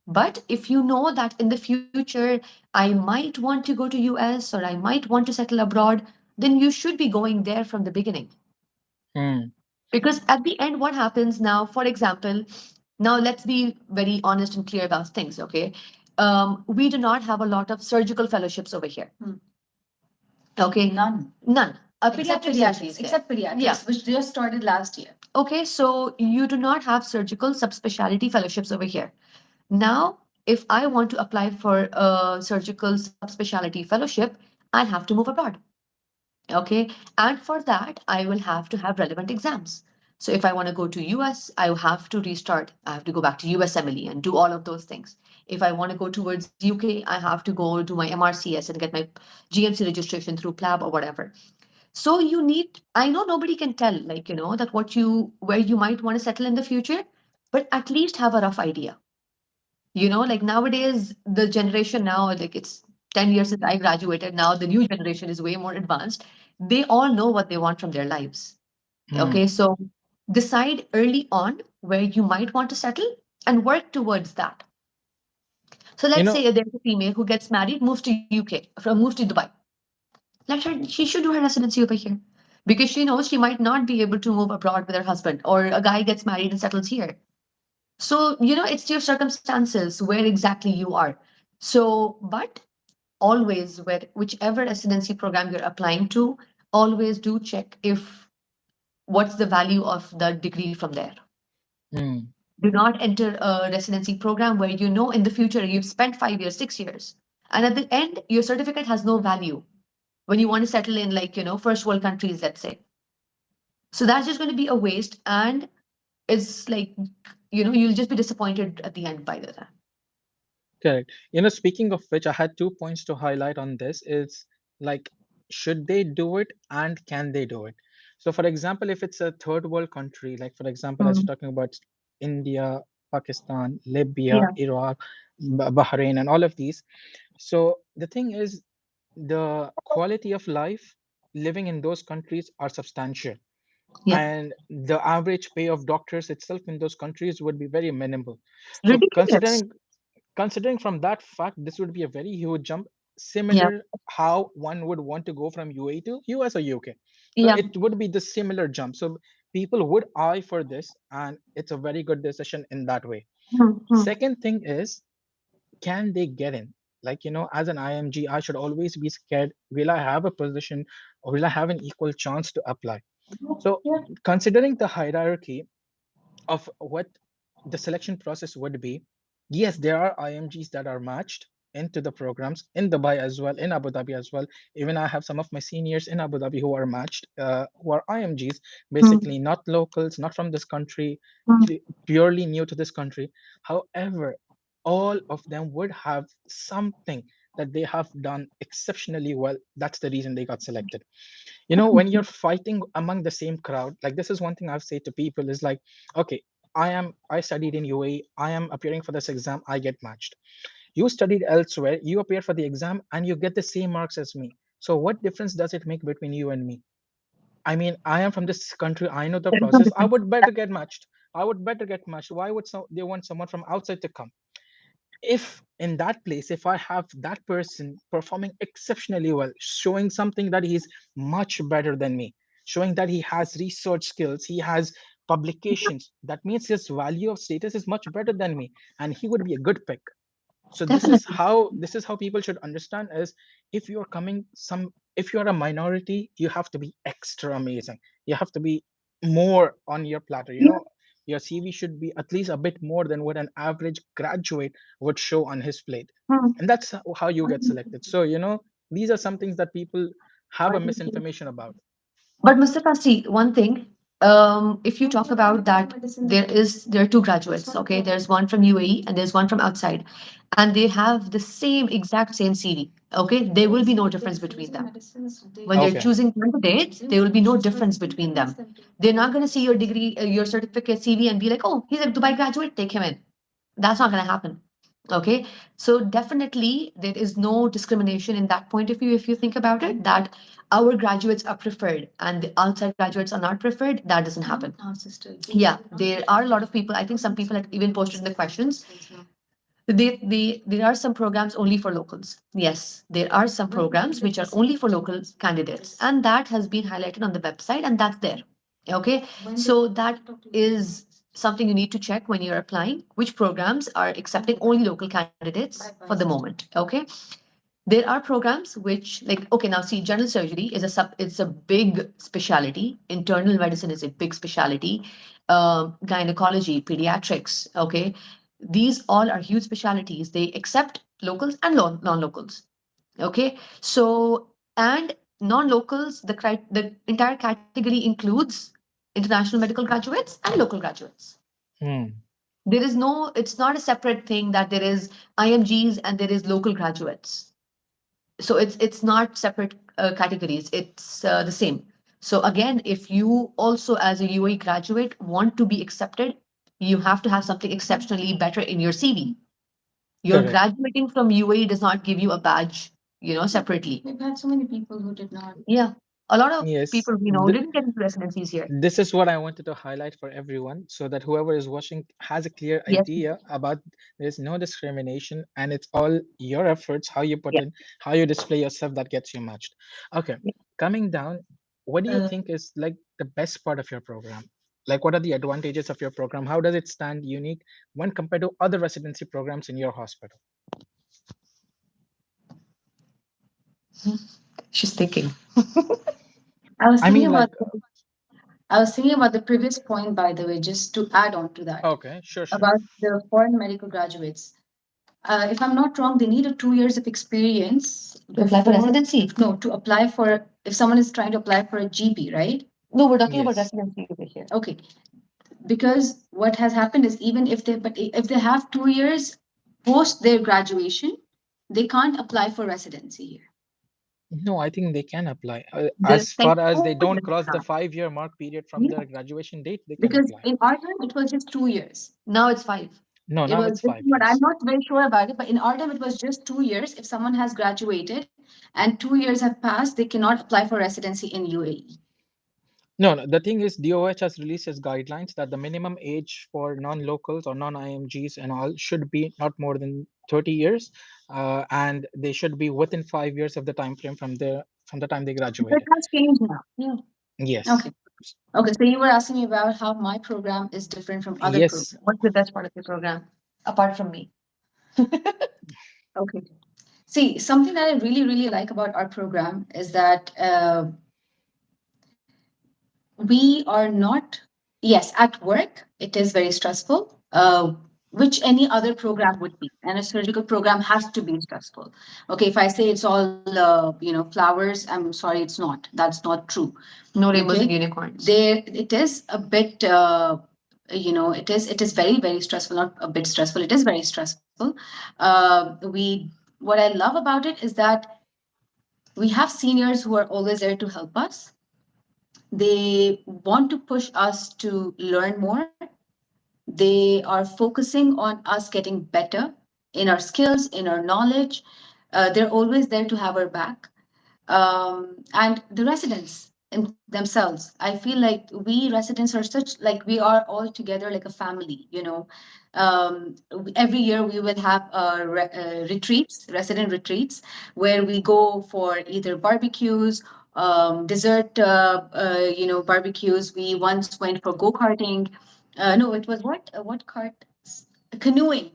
But if you know that in the future I might want to go to US or I might want to settle abroad, then you should be going there from the beginning. Hmm. Because at the end, what happens now, for example, now let's be very honest and clear about things, okay? We do not have a lot of surgical fellowships over here. Okay. None. None. A Except pediatric surgery pediatrics. is there. Except pediatrics, Yeah. which just started last year. Okay, so you do not have surgical subspecialty fellowships over here. Now, if I want to apply for a surgical subspecialty fellowship, I'll have to move abroad. Okay, and for that, I will have to have relevant exams. So if I want to go to US, I have to restart. I have to go back to USMLE and do all of those things. If I want to go towards UK, I have to go to my MRCS and get my GMC registration through PLAB or whatever. So you need, I know nobody can tell, like, that where you might want to settle in the future, but at least have a rough idea. Like nowadays, the generation now, like it's 10 years since I graduated. Now the new generation is way more advanced. They all know what they want from their lives. Hmm. Okay, so decide early on where you might want to settle and work towards that. So You let's know, say there's a female who gets married, moves to moves to Dubai. She should do her residency over here because she knows she might not be able to move abroad with her husband, or a guy gets married and settles here. So, it's your circumstances where exactly you are. So, but always, whichever residency program you're applying to, always do check if what's the value of the degree from there. hmm. Do not enter a residency program where in the future you've spent 5 years, 6 years, and at the end your certificate has no value when you want to settle in, like, first world countries, let's say. So that's just going to be a waste, and it's like, you'll just be disappointed at the end by the time. Correct. Speaking of which, I had 2 points to highlight on this. Is like, should they do it and can they do it? So, for example, if it's a third world country, like for example, as Mm. you're talking about India, Pakistan, Libya, Yeah. Iraq, Bahrain, and all of these. So the thing is, the quality of life living in those countries are substantial, Yeah, and the average pay of doctors itself in those countries would be very minimal. So ridiculous. considering from that fact, this would be a very huge jump, Yeah, similar how one would want to go from UAE to US or UK. So yeah. it would be the similar jump. So people would eye for this, and it's a very good decision in that way. Hmm. Second thing is, can they get in? Like, as an IMG, I should always be scared. Will I have a position, or will I have an equal chance to apply? So, Yeah. considering the hierarchy of what the selection process would be, yes, there are IMGs that are matched into the programs in Dubai as well, in Abu Dhabi as well. Even I have some of my seniors in Abu Dhabi who are matched, who are IMGs, basically Hmm. not locals, not from this country, Hmm. purely new to this country. However, all of them would have something that they have done exceptionally well. That's the reason they got selected. When you're fighting among the same crowd, like, this is one thing I've said to people is like, okay, I studied in UAE, I am appearing for this exam, I get matched. You studied elsewhere, you appear for the exam, and you get the same marks as me. So what difference does it make between you and me? I mean, I am from this country, I know the There is no process, I difference. would better get matched. I would better get matched. Why would they want someone from outside to come? If in that place, if I have that person performing exceptionally well, showing something that he's much better than me, showing that he has research skills, he has publications, that means his value of status is much better than me, and he would be a good pick. So Definitely. this is how people should understand is, if you're a minority, you have to be extra amazing. You have to be more on your platter. Your CV should be at least a bit more than what an average graduate would show on his plate. Hmm. And that's how you get selected. So these are some things that people have a misinformation about. But Mustafa, see one thing. If you talk about that, there are two graduates. Okay, there's one from UAE and there's one from outside, and they have the same exact same CV. Okay, there will be no difference between them. When they're Okay. choosing candidates, there will be no difference between them. They're not going to see your degree, your certificate, CV, and be like, "Oh, he's a Dubai graduate. Take him in." That's not going to happen. Okay, so definitely there is no discrimination in that point of view. If you think about it, that our graduates are preferred and the outside graduates are not preferred, that doesn't happen. Yeah, there are a lot of people. I think some people had even posted in the questions. There are some programs only for locals. Yes, there are some programs which are only for local candidates, and that has been highlighted on the website, and that's there. Okay, so that is something you need to check when you're applying, which programs are accepting only local candidates for the moment. Okay, there are programs which, like, okay, now see, general surgery is it's a big specialty. Internal medicine is a big specialty. Gynecology, pediatrics, okay, these all are huge specialties. They accept locals and non-locals. Okay, so and non-locals, the entire category includes international medical graduates and local graduates. Hmm. There is no, it's not a separate thing that there is IMGs and there is local graduates. So it's not separate categories, it's the same. So again, if you also as a UAE graduate want to be accepted, you have to have something exceptionally better in your CV. Your Correct. graduating from UAE does not give you a badge, separately. We've had so many people who did not. Yeah, a lot of Yes. people we know didn't get into residencies here. This is what I wanted to highlight for everyone, so that whoever is watching has a clear Yes. idea about, there's no discrimination, and it's all your efforts, how you put Yeah. in, how you display yourself, that gets you matched. Okay, coming down, what do you think is like the best part of your program? Like, what are the advantages of your program? How does it stand unique when compared to other residency programs in your hospital? She's thinking. I was I thinking mean, about like, I was thinking about the previous point, by the way, just to add on to that, okay, sure, sure. about the foreign medical graduates. If I'm not wrong, they need a 2 years of experience To apply for before, residency? no, to apply for, if someone is trying to apply for a GP, right? No, we're talking about Yes. residency over here. Okay. Because what has happened is, even if they, but if they have 2 years post their graduation, they can't apply for residency here. No, I think they can apply. The As far as they don't Singaporeans cross the have. 5 year mark period from Yeah. their graduation date, they can Because apply. in our time, it was just 2 years. Now it's 5. No, It now was it's this is five what I'm years. not very sure about it, but in our time it was just 2 years. If someone has graduated and 2 years have passed, they cannot apply for residency in UAE. No, no, the thing is, DOH has released its guidelines that the minimum age for non-locals or non-IMGs and all should be not more than 30 years, and they should be within 5 years of the time frame from the time they But it graduated. has changed now. Yeah. Yes, Okay. Okay. So you were asking me about how my program is different from other yes. programs. What's the best part of your program, apart from me? Okay. See, something that I really, really like about our program is that we are not, yes, at work it is very stressful, which any other program would be, and a surgical program has to be stressful. Okay, if I say it's all flowers, I'm sorry, it's not, that's not true. No rainbows Okay, and unicorns. there it is a bit it is very, very stressful, not a bit stressful, it is very stressful. We What I love about it is that we have seniors who are always there to help us. They want to push us to learn more. They are focusing on us getting better in our skills, in our knowledge. They're always there to have our back. And the residents in themselves, I feel like we residents are such, like we are all together like a family, you know. Every year we will have retreats, resident retreats, where we go for either barbecues, dessert, barbecues. We once went for go-karting. No, it was what cart? Canoeing,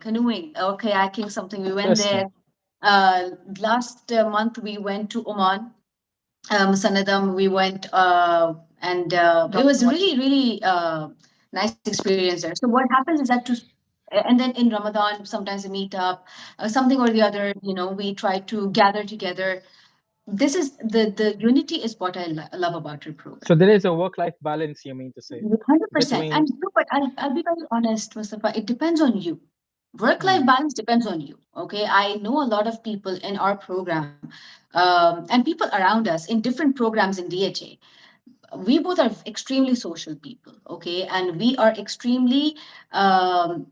or kayaking, something. We went there. Interesting. Last month we went to Oman, Sanadam. We went, and it Top was notch. really, really nice experience there. So what happens is that and then in Ramadan, sometimes we meet up, something or the other. You know, we try to gather together. This is the unity is what I love about your program. So there is a work-life balance, you mean to say, 100%. between. And no, but I'll be very honest, Mustafa. It depends on you. Work-life Hmm, balance depends on you. Okay, I know a lot of people in our program, and people around us in different programs in DHA. We both are extremely social people. Okay, and we are extremely um,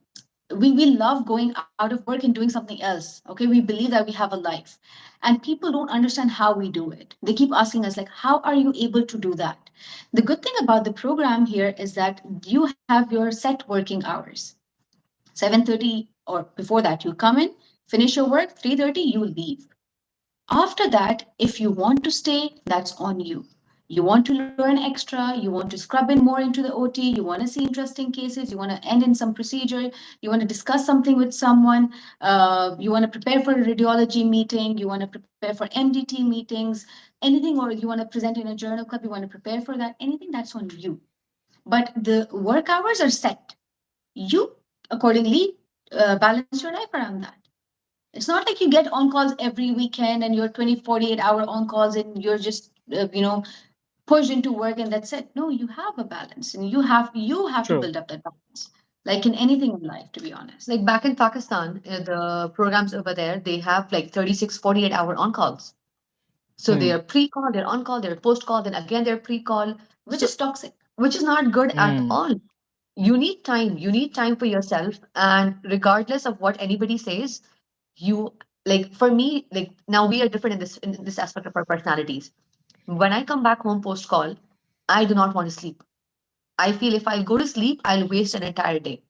we love going out of work and doing something else. Okay, we believe that we have a life, and people don't understand how we do it. They keep asking us like, how are you able to do that? The good thing about the program here is that you have your set working hours. 7:30 or before that you come in, finish your work. 3:30 you leave. After that, if you want to stay, that's on you. You want to learn extra, you want to scrub in more into the OT, you want to see interesting cases, you want to end in some procedure, you want to discuss something with someone, you want to prepare for a radiology meeting, you want to prepare for MDT meetings, anything, or you want to present in a journal club, you want to prepare for that, anything, that's on you. But the work hours are set. You accordingly balance your life around that. It's not like you get on calls every weekend and you're 48-hour on calls and you're just pushed into work and that's it. No, you have a balance, and you have to true. build up that balance, like in anything in life, to be honest. Like back in Pakistan, the programs over there, they have like 36, 48-hour on calls. So they Hmm, are pre-call, they're on call, they're post-call, then again they're pre-call. Which So is toxic. which is not good at hmm, all. You need time. You need time for yourself. And regardless of what anybody says, you like for me, like now we are different in this aspect of our personalities. When I come back home post call, I do not want to sleep. I feel if I go to sleep, I'll waste an entire day.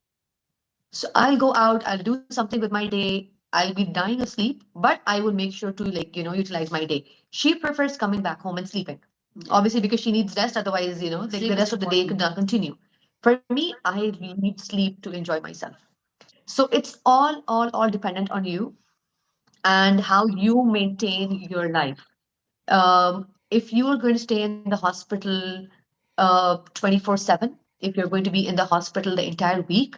So I'll go out, I'll do something with my day. I'll be dying of sleep, but I will make sure to utilize my day. She prefers coming back home and sleeping. Yeah. Obviously because she needs rest, otherwise, like Sleep the is rest of the day could important. not continue. For me, I really need sleep to enjoy myself. So it's all dependent on you and how you maintain your life. If you are going to stay in the hospital 24/7, if you're going to be in the hospital the entire week,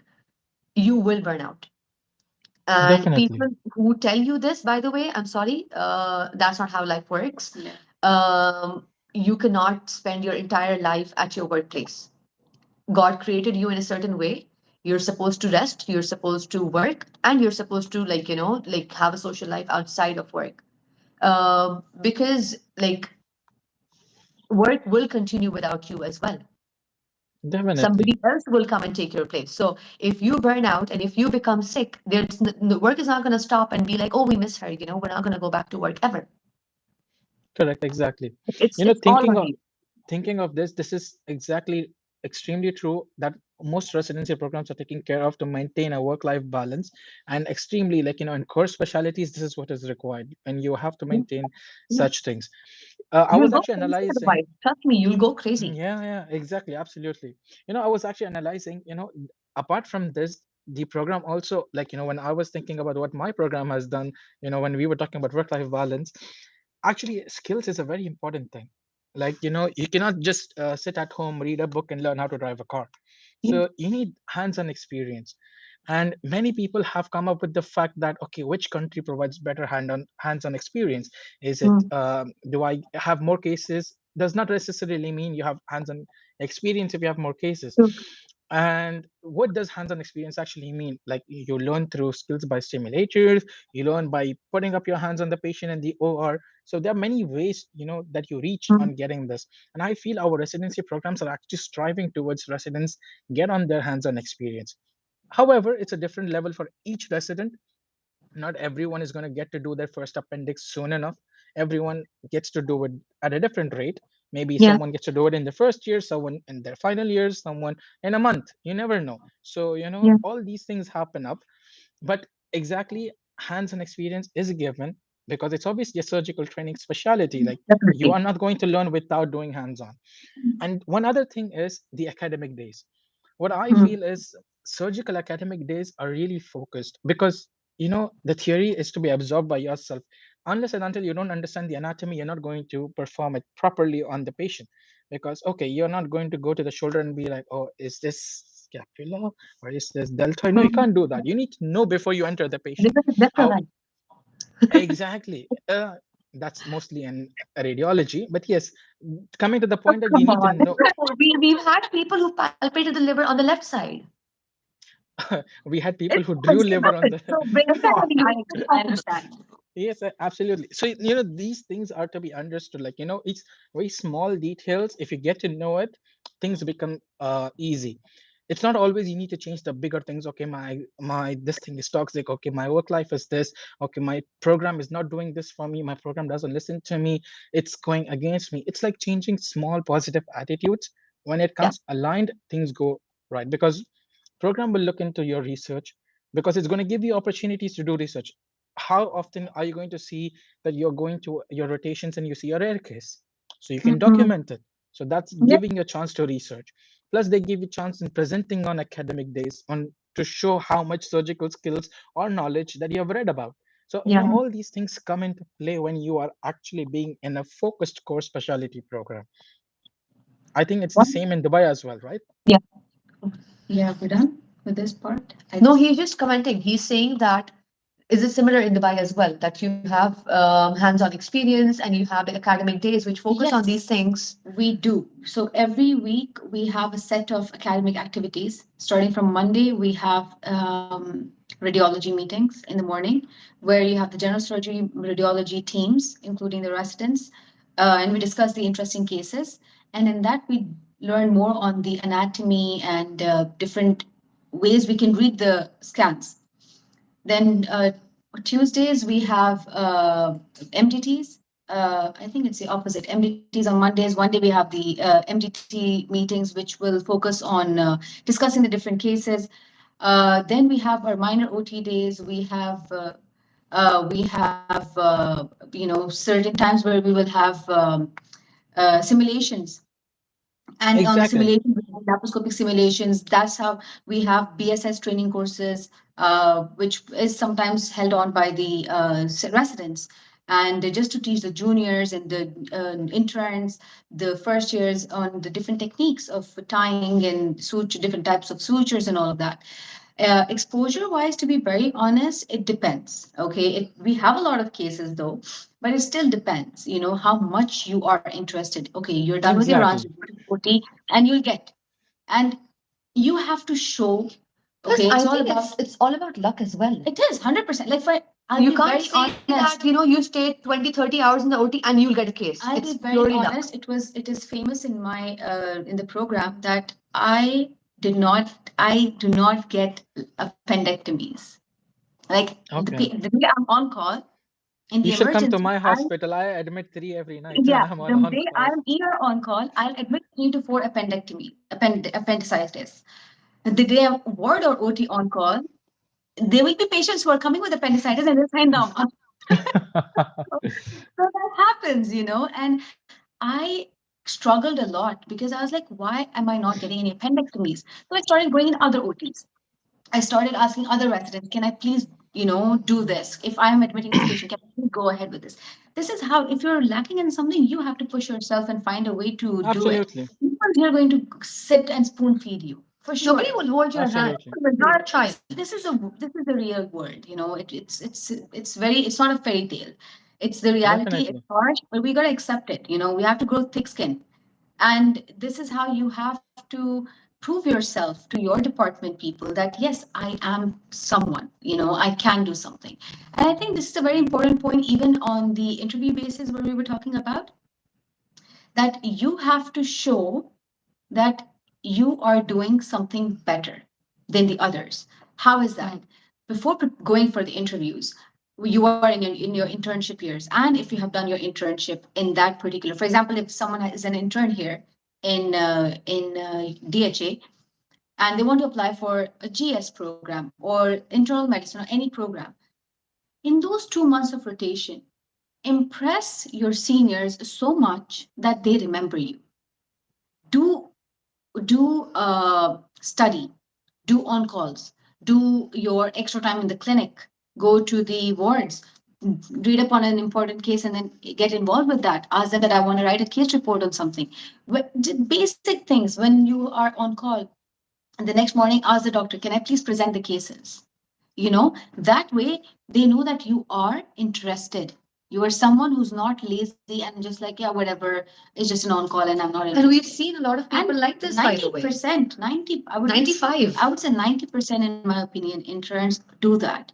you will burn out. And definitely. people who tell you this, by the way, I'm sorry, that's not how life works. Yeah. You cannot spend your entire life at your workplace. God created you in a certain way. You're supposed to rest, you're supposed to work, and you're supposed to have a social life outside of work. Because like work will continue without you as well. Definitely. Somebody else will come and take your place. So if you burn out and if you become sick, the work is not going to stop and be like, oh, we miss her. We're not going to go back to work ever. Correct, exactly. It's You know, it's all on you. thinking of this is exactly extremely true that most residency programs are taking care of to maintain a work-life balance, and extremely, like, in core specialties, this is what is required, and you have to Yeah, maintain yeah. such things. I You'll was go actually crazy analyzing. otherwise. Trust me, you'll go crazy. Yeah, yeah, exactly, absolutely. I was actually analyzing, apart from this, the program also, like, when I was thinking about what my program has done, when we were talking about work-life balance, actually skills is a very important thing. Like, you cannot just sit at home, read a book, and learn how to drive a car. Yeah. So you need hands-on experience. And many people have come up with the fact that, okay, which country provides better hands-on experience? Is it, Mm. do I have more cases? Does not necessarily mean you have hands-on experience if you have more cases. True. And what does hands-on experience actually mean? Like, you learn through skills by simulators, you learn by putting up your hands on the patient in the OR. So there are many ways, that you reach Mm. on getting this. And I feel our residency programs are actually striving towards residents get on their hands-on experience. However, it's a different level for each resident. Not everyone is going to get to do their first appendix soon enough. Everyone gets to do it at a different rate. Maybe Yeah. someone gets to do it in the first year, someone in their final years, someone in a month. You never know. So, Yeah. all these things happen up. But exactly, hands-on experience is a given, because it's obviously a surgical training specialty. Like, you Definitely. are not going to learn without doing hands-on. And one other thing is the academic days. What I Mm. feel is surgical academic days are really focused, because the theory is to be absorbed by yourself. Unless and until you don't understand the anatomy, you're not going to perform it properly on the patient. Because, okay, you're not going to go to the shoulder and be like, oh, is this scapula or is this deltoid? No, you Mm. can't do that. You need to know before you enter the patient. This is How different. exactly? That's mostly in radiology, but yes, coming to the Oh, point that you come need to on. know. We've had people who palpated the liver on the left side. We had people It's who it's drew liver on happened. the. So bring it on. I understand. Yes, absolutely. So, these things are to be understood. Like, it's very small details. If you get to know it, things become easy. It's not always you need to change the bigger things. Okay, my this thing is toxic. Okay, my work life is this. Okay, my program is not doing this for me. My program doesn't listen to me. It's going against me. It's like changing small positive attitudes. When it Yeah. comes aligned, things go right, because program will look into your research, because it's going to give you opportunities to do research. How often are you going to see that you're going to your rotations and you see a rare case, so you can Mm-hmm. document it? So that's Yeah. giving you a chance to research. Plus, they give you chance in presenting on academic days on to show how much surgical skills or knowledge that you have read about. So, Yeah. all these things come into play when you are actually being in a focused core specialty program. I think it's the What? same in Dubai as well, right? Yeah. Yeah, we're done with this part. I No, just he's just commenting. He's saying that is it similar in Dubai as well that you have hands-on experience and you have the academic days which focus on these Yes, things? we do. So every week we have a set of academic activities. Starting from Monday, we have radiology meetings in the morning where you have the general surgery radiology teams, including the residents, and we discuss the interesting cases. And in that, we learn more on the anatomy and different ways we can read the scans. Then Tuesdays we have MDTs. I think it's the opposite. MDTs on Mondays. One day we have the MDT meetings, which will focus on discussing the different cases. Then we have our minor OT days. We have certain times where we will have simulations, and on the Exactly. simulation, laparoscopic simulations, that's how we have BSS training courses, which is sometimes held on by the residents. And just to teach the juniors and the interns, the first years on the different techniques of tying and suture, different types of sutures and all of that. Exposure wise, to be very honest, it depends. Okay, we have a lot of cases though, but it still depends. You know how much you are interested. Okay, you're done with your runs, Exactly. you go to OT, and you'll get. And you have to show. Plus, Okay, it's I all think about. it's all about luck as well. It is 100%. Like for I'll You be can't very say honest. that, you stayed 20, 30 hours in the OT and you'll get a case. I'll It's be very purely luck. honest. It is famous in my in the program that I do not get appendectomies. Like Okay. the day I'm on call in the You should come to emergency, my I hospital. I admit three every night yeah, when I'm the on day call. I'm here on call, I'll admit 3 to 4 appendicitis. The day I'm ward or OT on call, there will be patients who are coming with appendicitis and they'll sign down. So that happens. And I struggled a lot because I was like, why am I not getting any appendectomies? So I started going in other OTs. I started asking other residents, can I please, do this? If I am admitting this patient, can I please go ahead with this? This is how, if you're lacking in something, you have to push yourself and find a way to do it. Absolutely. No one's here going to sit and spoon feed you. For sure. Nobody will hold your hand. Absolutely. You're not a child. This is the real world. It's not a fairy tale. It's the reality. It's Definitely. harsh, but we gotta accept it. We have to grow thick skin. And this is how you have to prove yourself to your department people that, yes, I am someone, I can do something. And I think this is a very important point, even on the interview basis where we were talking about, that you have to show that you are doing something better than the others. How is that? Before going for the interviews, you are in your internship years, and if you have done your internship in that particular, for example, if someone is an intern here in DHA and they want to apply for a GS program or internal medicine or any program, in those 2 months of rotation, impress your seniors so much that they remember you. Do do study, do on calls, do your extra time in the clinic, go to the wards, read up on an important case, and then get involved with that. Ask them that I want to write a case report on something. Basic things. When you are on call, and the next morning, ask the doctor, can I please present the cases? That way they know that you are interested. You are someone who's not lazy and just like, yeah, whatever, it's just an on call and I'm not And we've interested. seen a lot of And people like this, by the way. 90%, 90, 95. I would say 90%, in my opinion, interns do that.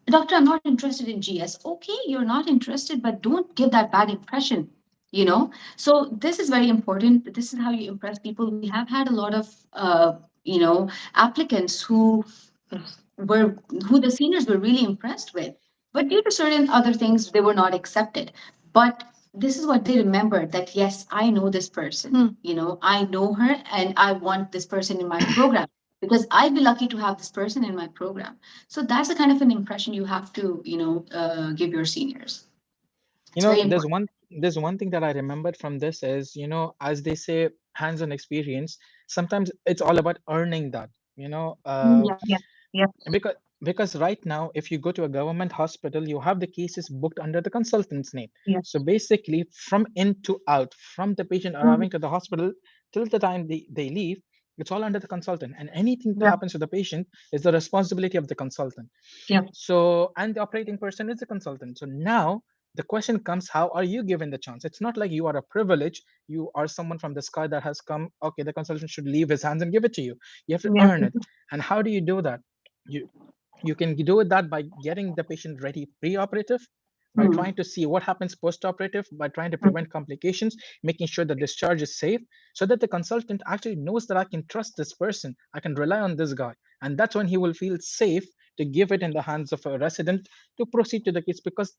Doctor, I'm not interested in GS. Okay, you're not interested, but don't give that bad impression. So this is very important. This is how you impress people. We have had a lot of applicants were who the seniors were really impressed with, but due to certain other things, they were not accepted. But this is what they remember, that yes, I know this person. I know her, and I want this person in my program because I'd be lucky to have this person in my program. So that's the kind of an impression you have to, give your seniors. You It's very know, important. there's one thing that I remembered from this is, as they say, hands-on experience. Sometimes it's all about earning that. Yeah, yeah, Because right now, if you go to a government hospital, you have the cases booked under the consultant's name. yeah. So basically, from in to out, from the patient Mhm. arriving to the hospital till the time they leave, it's all under the consultant. And anything that Yeah, happens to the patient is the responsibility of the consultant. yeah, So, and the operating person is the consultant. So now the question comes, how are you given the chance? It's not like you are a privilege. You are someone from the sky that has come, okay, the consultant should leave his hands and give it to you. You have to yeah. earn it. And how do you do that? You you can do it that by getting the patient ready pre-operative, by Mhm. trying to see what happens post-operative, by trying to Mhm. prevent complications, making sure the discharge is safe, so that the consultant actually knows that I can trust this person, I can rely on this guy. And that's when he will feel safe to give it in the hands of a resident to proceed to the case, because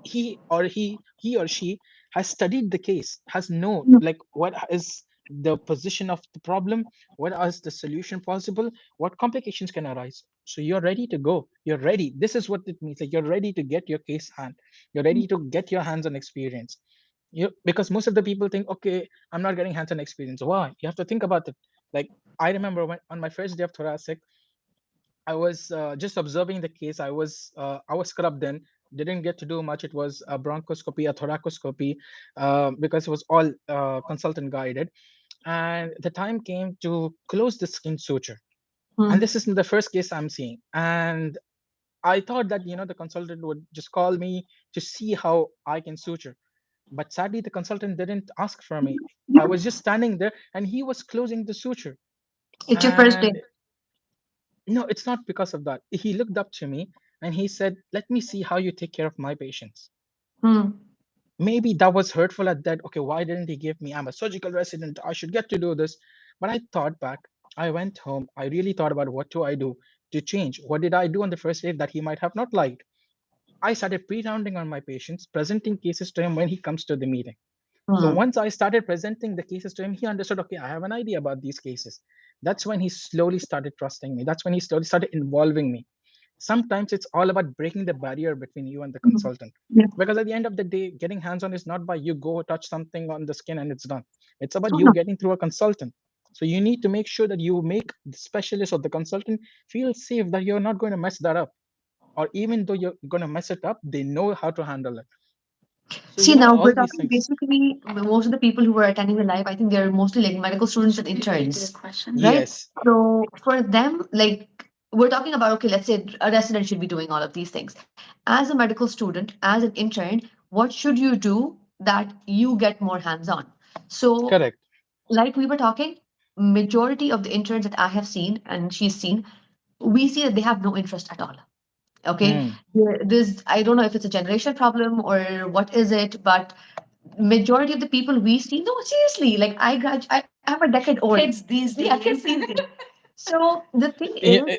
he or she has studied the case, has known like what is the position of the problem, what is the solution possible, what complications can arise. So you're ready to go, you're ready. This is what it means, like you're ready to get your case hand, you're ready to get your hands on experience. Because most of the people think, okay, I'm not getting hands on experience. Why? You have to think about it. Like, I remember when on my first day of thoracic, I was just observing the case. I was scrubbed in, didn't get to do much. It was a bronchoscopy, a thoracoscopy, because it was all consultant guided. And the time came to close the skin suture. And Mhm. this isn't the first case I'm seeing. And I thought that the consultant would just call me to see how I can suture. But sadly, the consultant didn't ask for me. I was just standing there, and he was closing the suture. It's your first day. And no, it's not because of that. He looked up to me. and he said, "Let me see how you take care of my patients." Hmm. Maybe that was hurtful at that. Okay, why didn't he give me? I'm a surgical resident. I should get to do this. But I thought back. I went home. I really thought about what do I do to change. What did I do on the first day that he might have not liked? I started pre-rounding on my patients, presenting cases to him when he comes to the meeting. So Hmm. once I started presenting the cases to him, he understood, okay, I have an idea about these cases. That's when he slowly started trusting me. That's when he slowly started involving me. Sometimes it's all about breaking the barrier between you and the Hmm. consultant. Yeah. Because at the end of the day, getting hands on is not by you go touch something on the skin and it's done. It's about So you no. getting through a consultant. So you need to make sure that you make the specialist or the consultant feel safe that you're not going to mess that up. Or even though you're going to mess it up, they know how to handle it. So, See, now all we're these talking things. basically most of the people who were attending the live, I think they're mostly like medical students and interns, right? Yes, So for them, like we're talking about, okay, let's say a resident should be doing all of these things. As a medical student, as an intern, what should you do that you get more hands-on? So, correct. like we were talking, majority of the interns that I have seen and she's seen, we see that they have no interest at all. Okay, Hmm. this I don't know if it's a generation problem or what is it, but majority of the people we see, no, seriously, like I'm a decade old. Kids these days. Yeah, kids these days. So the thing Y- is, uh,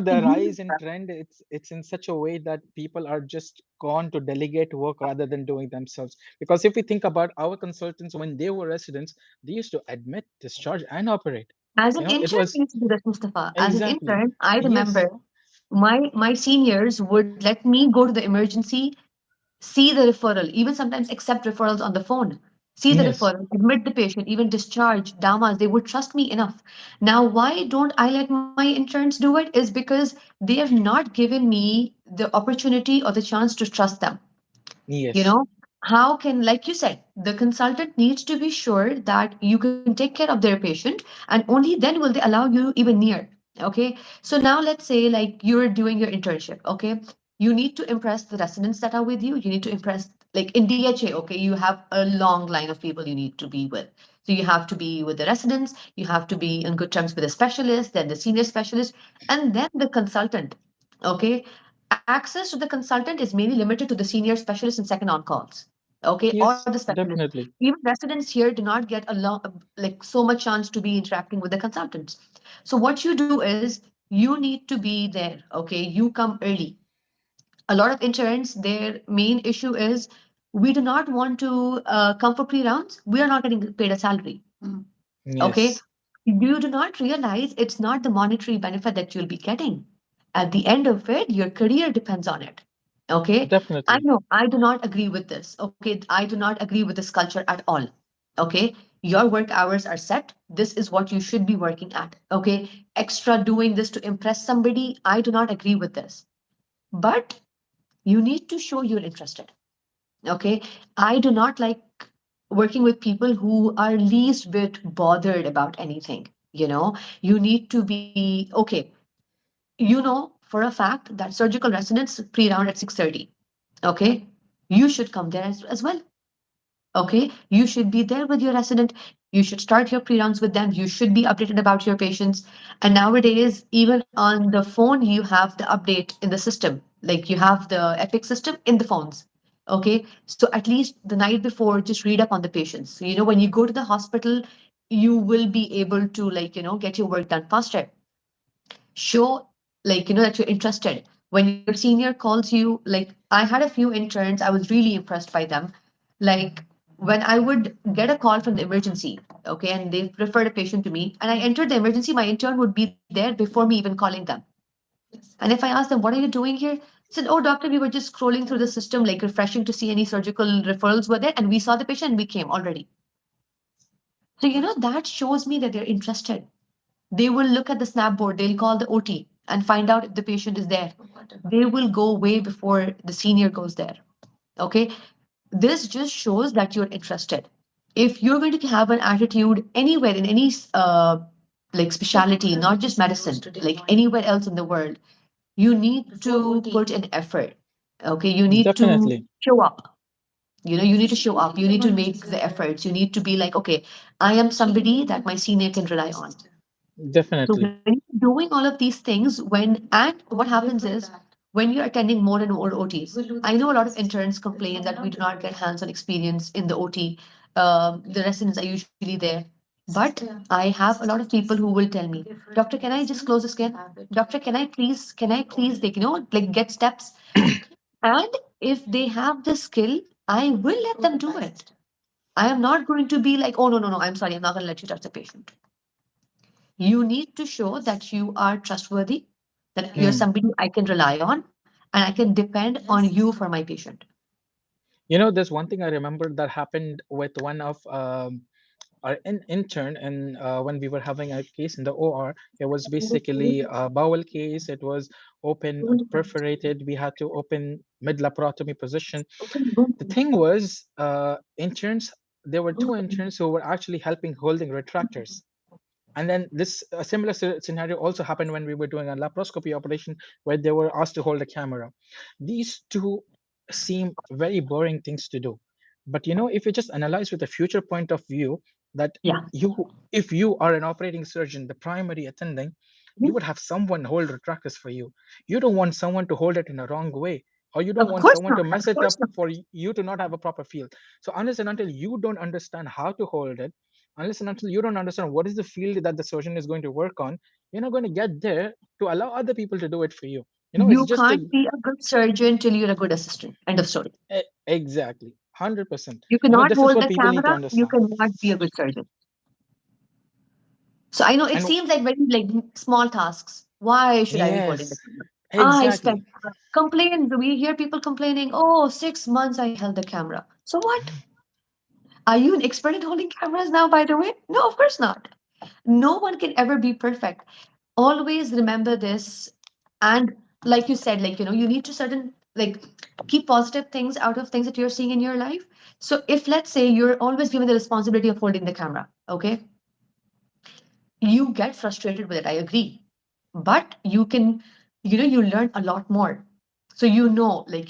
the we, rise in trend, it's in such a way that people are just gone to delegate work rather than doing themselves. Because if we think about our consultants when they were residents, they used to admit, discharge, and operate. as an It intern, was we used to do that, Mustafa. As an exactly. intern, I Yes, remember my seniors would let me go to the emergency, see the referral, even sometimes accept referrals on the phone, see the yes, referral, admit the patient, even discharge, damas, they would trust me enough. Now, why don't I let my interns do it? Is because they have not given me the opportunity or the chance to trust them. You yes, know, how can, like you said, the consultant needs to be sure that you can take care of their patient, and only then will they allow you even near. Okay, so now let's say like you're doing your internship. Okay, you need to impress the residents that are with you. You need to impress, like in DHA. Okay, you have a long line of people you need to be with. So you have to be with the residents, you have to be in good terms with the specialist, then the senior specialist, and then the consultant. Okay, access to the consultant is mainly limited to the senior specialist and second on calls. Okay, or the yes, specialist. definitely. Even residents here do not get a lot, like so much chance to be interacting with the consultants. So what you do is you need to be there. Okay, you come early. A lot of interns, their main issue is we do not want to come for pre-rounds. We are not getting paid a salary. Okay, Yes, you do not realize it's not the monetary benefit that you'll be getting. At the end of it, your career depends on it. Okay, I definitely. know I do not agree with this. Okay, I do not agree with this culture at all. Okay, your work hours are set. This is what you should be working at. Okay, extra doing this to impress somebody, I do not agree with this. But you need to show you're interested. Okay, I do not like working with people who are least bit bothered about anything. You need to be okay. For a fact that surgical residents pre-round at 6:30. Okay, you should come there as well. Okay, you should be there with your resident. You should start your pre-rounds with them. You should be updated about your patients. And nowadays, even on the phone, you have the update in the system. Like you have the Epic system in the phones. Okay, so at least the night before, just read up on the patients. So when you go to the hospital, you will be able to get your work done faster. Show that you're interested. When your senior calls you, like I had a few interns, I was really impressed by them. Like when I would get a call from the emergency, okay, and they referred a patient to me and I entered the emergency, my intern would be there before me even calling them. And if I asked them, what are you doing here? They said, oh doctor, we were just scrolling through the system, like refreshing to see any surgical referrals were there, and we saw the patient and we came already. So that shows me that they're interested. They will look at the snapboard, they'll call the OT and find out if the patient is there. They will go way before the senior goes there. Okay. This just shows that you're interested. If you're going to have an attitude anywhere in any like specialty, not just medicine, like anywhere else in the world, you need to put in effort. Okay. You need to Definitely. show up. You need to show up. You need to make the efforts. You need to be like, okay, I am somebody that my senior can rely on. So Definitely. when you're doing all of these things, and what happens is when you're attending more and more OTs. I know a lot of interns complain that we do not get hands-on experience in the OT. The residents are usually there. But I have a lot of people who will tell me, Doctor, can I just close the skin? Doctor, can I please, like, like get steps? And if they have the skill, I will let them do it. I am not going to be like, oh, no, no, no, I'm sorry, I'm not going to let you touch the patient. You need to show that you are trustworthy, that you're Hmm. somebody I can rely on, and I can depend on you for my patient. There's one thing I remember that happened with one of our intern, and when we were having a case in the OR. It was basically a bowel case. It was open, perforated. We had to open mid laparotomy position. The thing was, interns. There were two interns who were actually helping holding retractors. And then this a similar scenario also happened when we were doing a laparoscopy operation where they were asked to hold a camera. These two seem very boring things to do. But if you just analyze with a future point of view, that Yeah. if you are an operating surgeon, the primary attending, you would have someone hold retractors for you. You don't want someone to hold it in a wrong way, or you don't Of want course someone not. to mess Of it course up not. for you to not have a proper feel. So unless and until you don't understand how to hold it, unless and until you don't understand what is the field that the surgeon is going to work on, you're not going to get there to allow other people to do it for you. It's You just a can't be a good surgeon till you're a good assistant. End of story. exactly 100%. You cannot This is hold what the people need to camera. You understand. cannot be a good surgeon. So I know it And seems like very like small tasks. Why should I be holding the yes, camera? I spent exactly. complaints. We hear people complaining, oh, 6 months I held the camera. So what? Are you an expert in holding cameras now, by the way? No, of course not. No one can ever be perfect. Always remember this. And like you said, like, you need to certain, like, keep positive things out of things that you're seeing in your life. So if, let's say, you're always given the responsibility of holding the camera, okay? You get frustrated with it, I agree. But you can, you learn a lot more. So, like,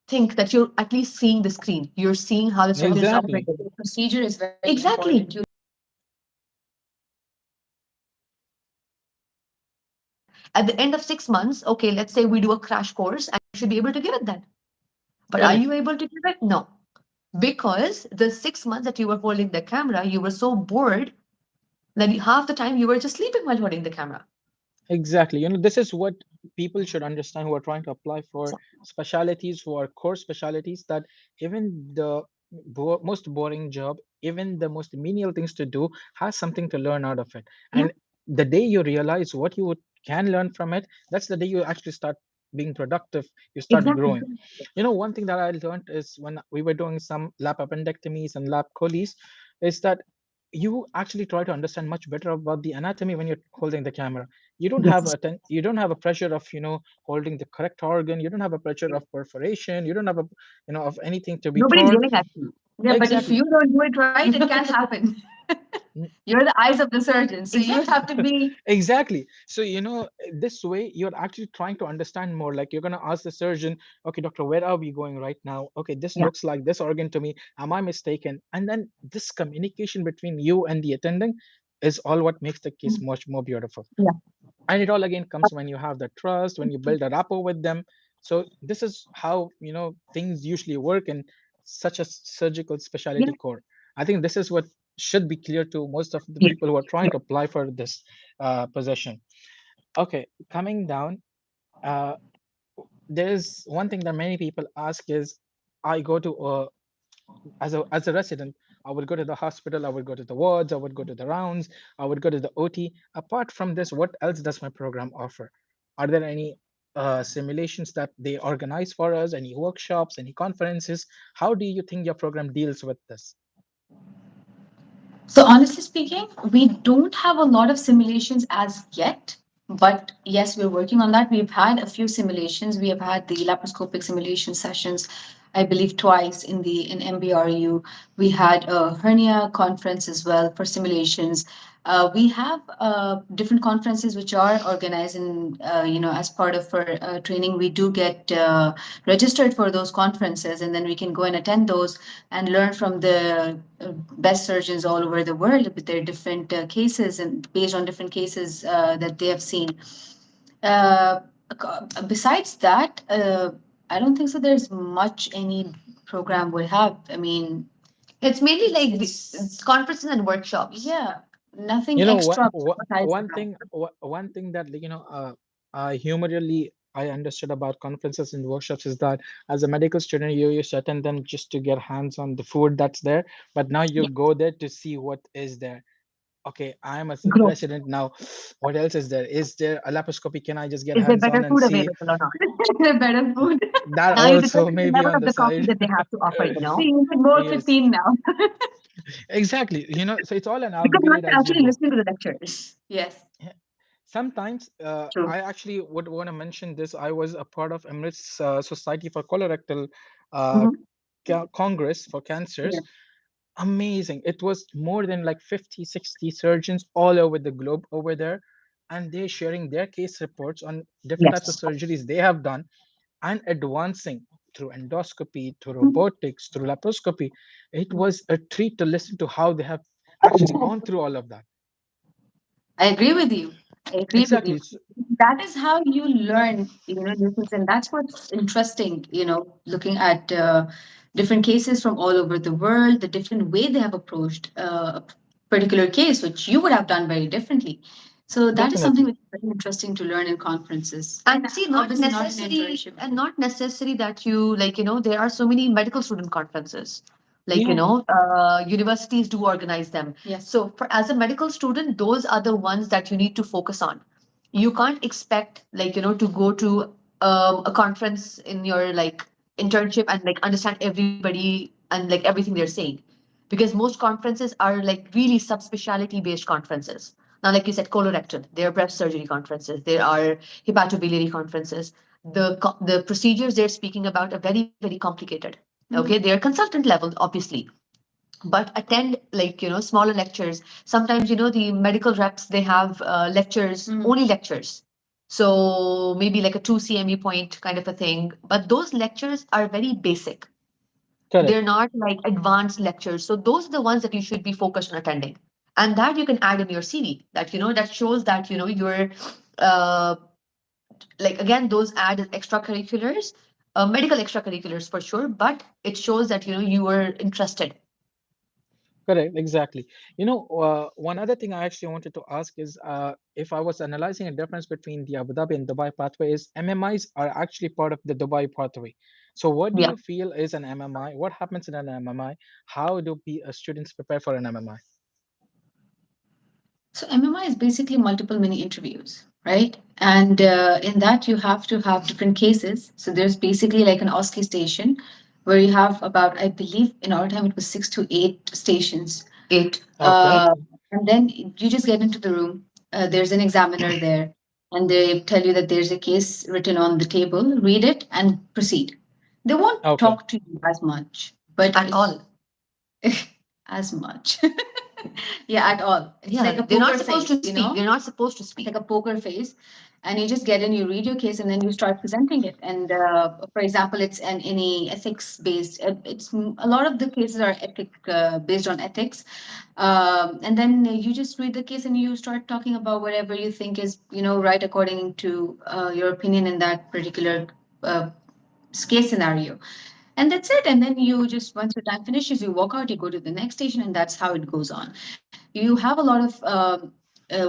think that you're at least seeing the screen. You're seeing how the surgeon is exactly operating. The procedure is very exactly important. At the end of 6 months, okay, let's say we do a crash course and you should be able to give it then. But are correct. you able to give it? No. Because the 6 months that you were holding the camera, you were so bored that half the time you were just sleeping while holding the camera. Exactly. This is what people should understand who are trying to apply for So, specialities, who are core specialities, that even the most boring job, even the most menial things to do, has something to learn out of it. yeah, And the day you realize what you can learn from it, that's the day you actually start being productive, you start exactly. growing. One thing that I learned is when we were doing some lap appendectomies and lap colis, is that you actually try to understand much better about the anatomy when you're holding the camera. You don't have Yes. you don't have a pressure of holding the correct organ. You don't have a pressure of perforation. You don't have a of anything to be Nobody's torn. yelling at you. Yeah, but if Exactly. you don't do it right, it can't happen. N- You're the eyes of the surgeon, so you Exactly. have to be. exactly. So this way you're actually trying to understand more. Like, you're going to ask the surgeon, okay, doctor, where are we going right now? Okay, this Yeah. looks like this organ to me. Am I mistaken? And then this communication between you and the attending is all what makes the case much more beautiful. Yeah. And it all again comes when you have the trust, when you build a rapport with them. So this is how things usually work in such a surgical Yeah. specialty core. I think this is what should be clear to most of the Yeah. people who are trying Yeah. to apply for this position. Okay, coming down, uh, there's one thing that many people ask is, I go to as a resident, I would go to the hospital, I would go to the wards, I would go to the rounds, I would go to the OT. Apart from this, what else does my program offer? Are there any simulations that they organize for us, any workshops, any conferences? How do you think your program deals with this? So, honestly speaking, we don't have a lot of simulations as yet. But yes, we're working on that. We've had a few simulations. We have had the laparoscopic simulation sessions, I believe, twice in MBRU. We had a hernia conference as well for simulations. We have different conferences which are organized in, as part of our training. We do get registered for those conferences, and then we can go and attend those and learn from the best surgeons all over the world with their different cases and based on different cases that they have seen. Uh, Besides that, I don't think so. There's much any program would have. I mean, It's mainly it's like it's conferences and workshops. yeah, nothing You know what? extra What besides one that. thing? One thing that I humorously I understood about conferences and workshops is that as a medical student, you used to attend them just to get hands on the food that's there, but now you Yeah, go there to see what is there. Okay, I'm a growth. resident now. What else is there? Is there a laparoscopy? Can I just get Is there hands better on and food see available or not? Better food. that Now it depends also on the maybe level on of the the coffee side? that they have to offer, you know. Being more Yes, 15 now. exactly. So it's all an Because now upgrade you're as you actually go. listening to the lectures. Yes. Sometimes True. I actually would want to mention this. I was a part of Emirates Society for Colorectal uh, Hmm. Congress for cancers. Yeah. Amazing. It was more than like 50, 60 surgeons all over the globe over there, and they're sharing their case reports on different types of Yes. surgeries they have done and advancing through endoscopy, through Mhm. robotics, through laparoscopy. It was a treat to listen to how they have actually gone through all of that. I agree with you. I agree with Exactly. you. That is how you learn, new things, and that's what's interesting. Looking at different cases from all over the world, the different way they have approached a particular case, which you would have done very differently. So that is something Definitely. which is very interesting to learn in conferences, and And see, not obviously not in necessary, internship. and not necessary that you like, there are so many medical student conferences. Like, Yeah, universities do organize them. Yes. So for as a medical student, those are the ones that you need to focus on. You can't expect like, to go to a conference in your like internship and like understand everybody and like everything they're saying. Because most conferences are like really subspeciality based conferences. Now, like you said, colorectal, there are breast surgery conferences, there are hepatobiliary conferences. The procedures they're speaking about are very, very complicated. Okay, Mhm. they are consultant level, obviously, but attend like smaller lectures. Sometimes the medical reps they have lectures, Mhm. only lectures. So maybe like a 2 CME point kind of a thing. But those lectures are very basic. They're correct. not like advanced lectures. So those are the ones that you should be focused on attending. And that you can add in your CV that, that shows that, you're uh, like, again, those add as extracurriculars, medical extracurriculars for sure, but it shows that, you were interested. Correct, exactly. One other thing I actually wanted to ask is if I was analyzing a difference between the Abu Dhabi and Dubai pathway, is MMIs are actually part of the Dubai pathway. So, what do Yeah. you feel is an MMI? What happens in an MMI? How do students prepare for an MMI? So MMI is basically multiple mini interviews, right? And in that you have to have different cases. So there's basically like an OSCE station where you have about, I believe in our time it was 6 to 8 stations. Eight. Okay, Uh, and then you just get into the room. There's an examiner there, and they tell you that there's a case written on the table. Read it and proceed. They won't okay, talk to you as much, but At all. as much. Yeah, at all. It's Yeah, like a they're not poker supposed face, to speak. They're not supposed to like speak. a poker face. And you just get in, you read your case, and then you start presenting it. And for example, it's any ethics based. A lot of the cases are ethic based on ethics. And then you just read the case and you start talking about whatever you think is, right according to your opinion in that particular uh, case scenario. And that's it. And then you just, once your time finishes, you walk out, you go to the next station, and that's how it goes on. You have a lot of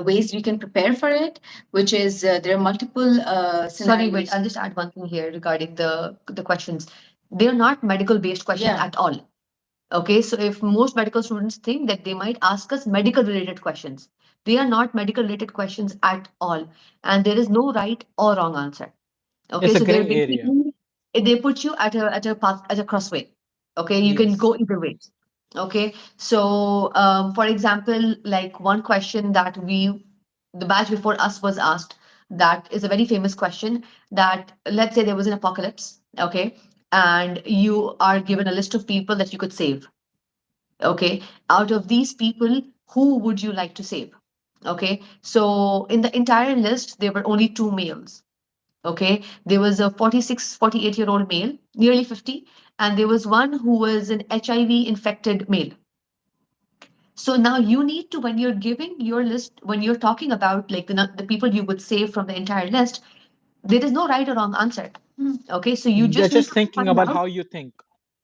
ways you can prepare for it, which is there are multiple Sorry, wait, scenarios. I'll just add one thing here regarding the questions. They're not medical based questions Yeah. at all. Okay, so if most medical students think that they might ask us medical related questions, they are not medical related questions at all. And there is no right or wrong answer. Okay, it's a so they're gray area. basically they put you at a path at a crossway. Okay, you can Yes. go either way. Okay, so for example, like one question that the batch before us was asked, that is a very famous question, that let's say there was an apocalypse, okay, and you are given a list of people that you could save. Okay, out of these people, who would you like to save? Okay, so in the entire list, there were only two males. Okay, there was a 46, 48-year-old male, nearly 50, and there was one who was an HIV infected male. So now you need to, when you're giving your list, when you're talking about like the people you would save from the entire list, There is no right or wrong answer. Okay, so you They're just need just to thinking find about out. how you think.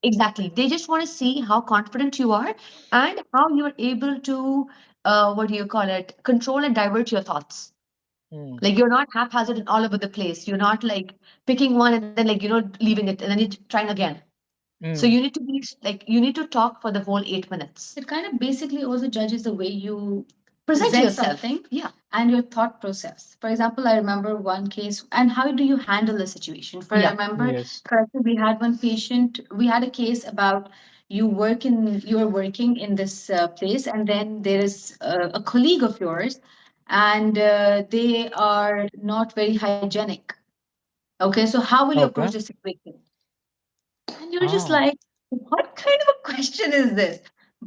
Exactly. They just want to see how confident you are and how you're able to, what do you call it, control and divert your thoughts. Hmm. Like you're not haphazard and all over the place. You're not like picking one and then like, leaving it and then you're trying again. So you Hmm. need to be like, you need to talk for the whole 8 minutes. It kind of basically also judges the way you Present present yourself. something Yeah. and your thought process. For example, I remember one case, and how do you handle the situation? For I Yeah. remember Yes. correctly, we had one patient. We had a case about you are working in this place, and then there is a colleague of yours, and they are not very hygienic. Okay, so how will you approach Okay. the situation? And you're just Ah, like, what kind of a question is this?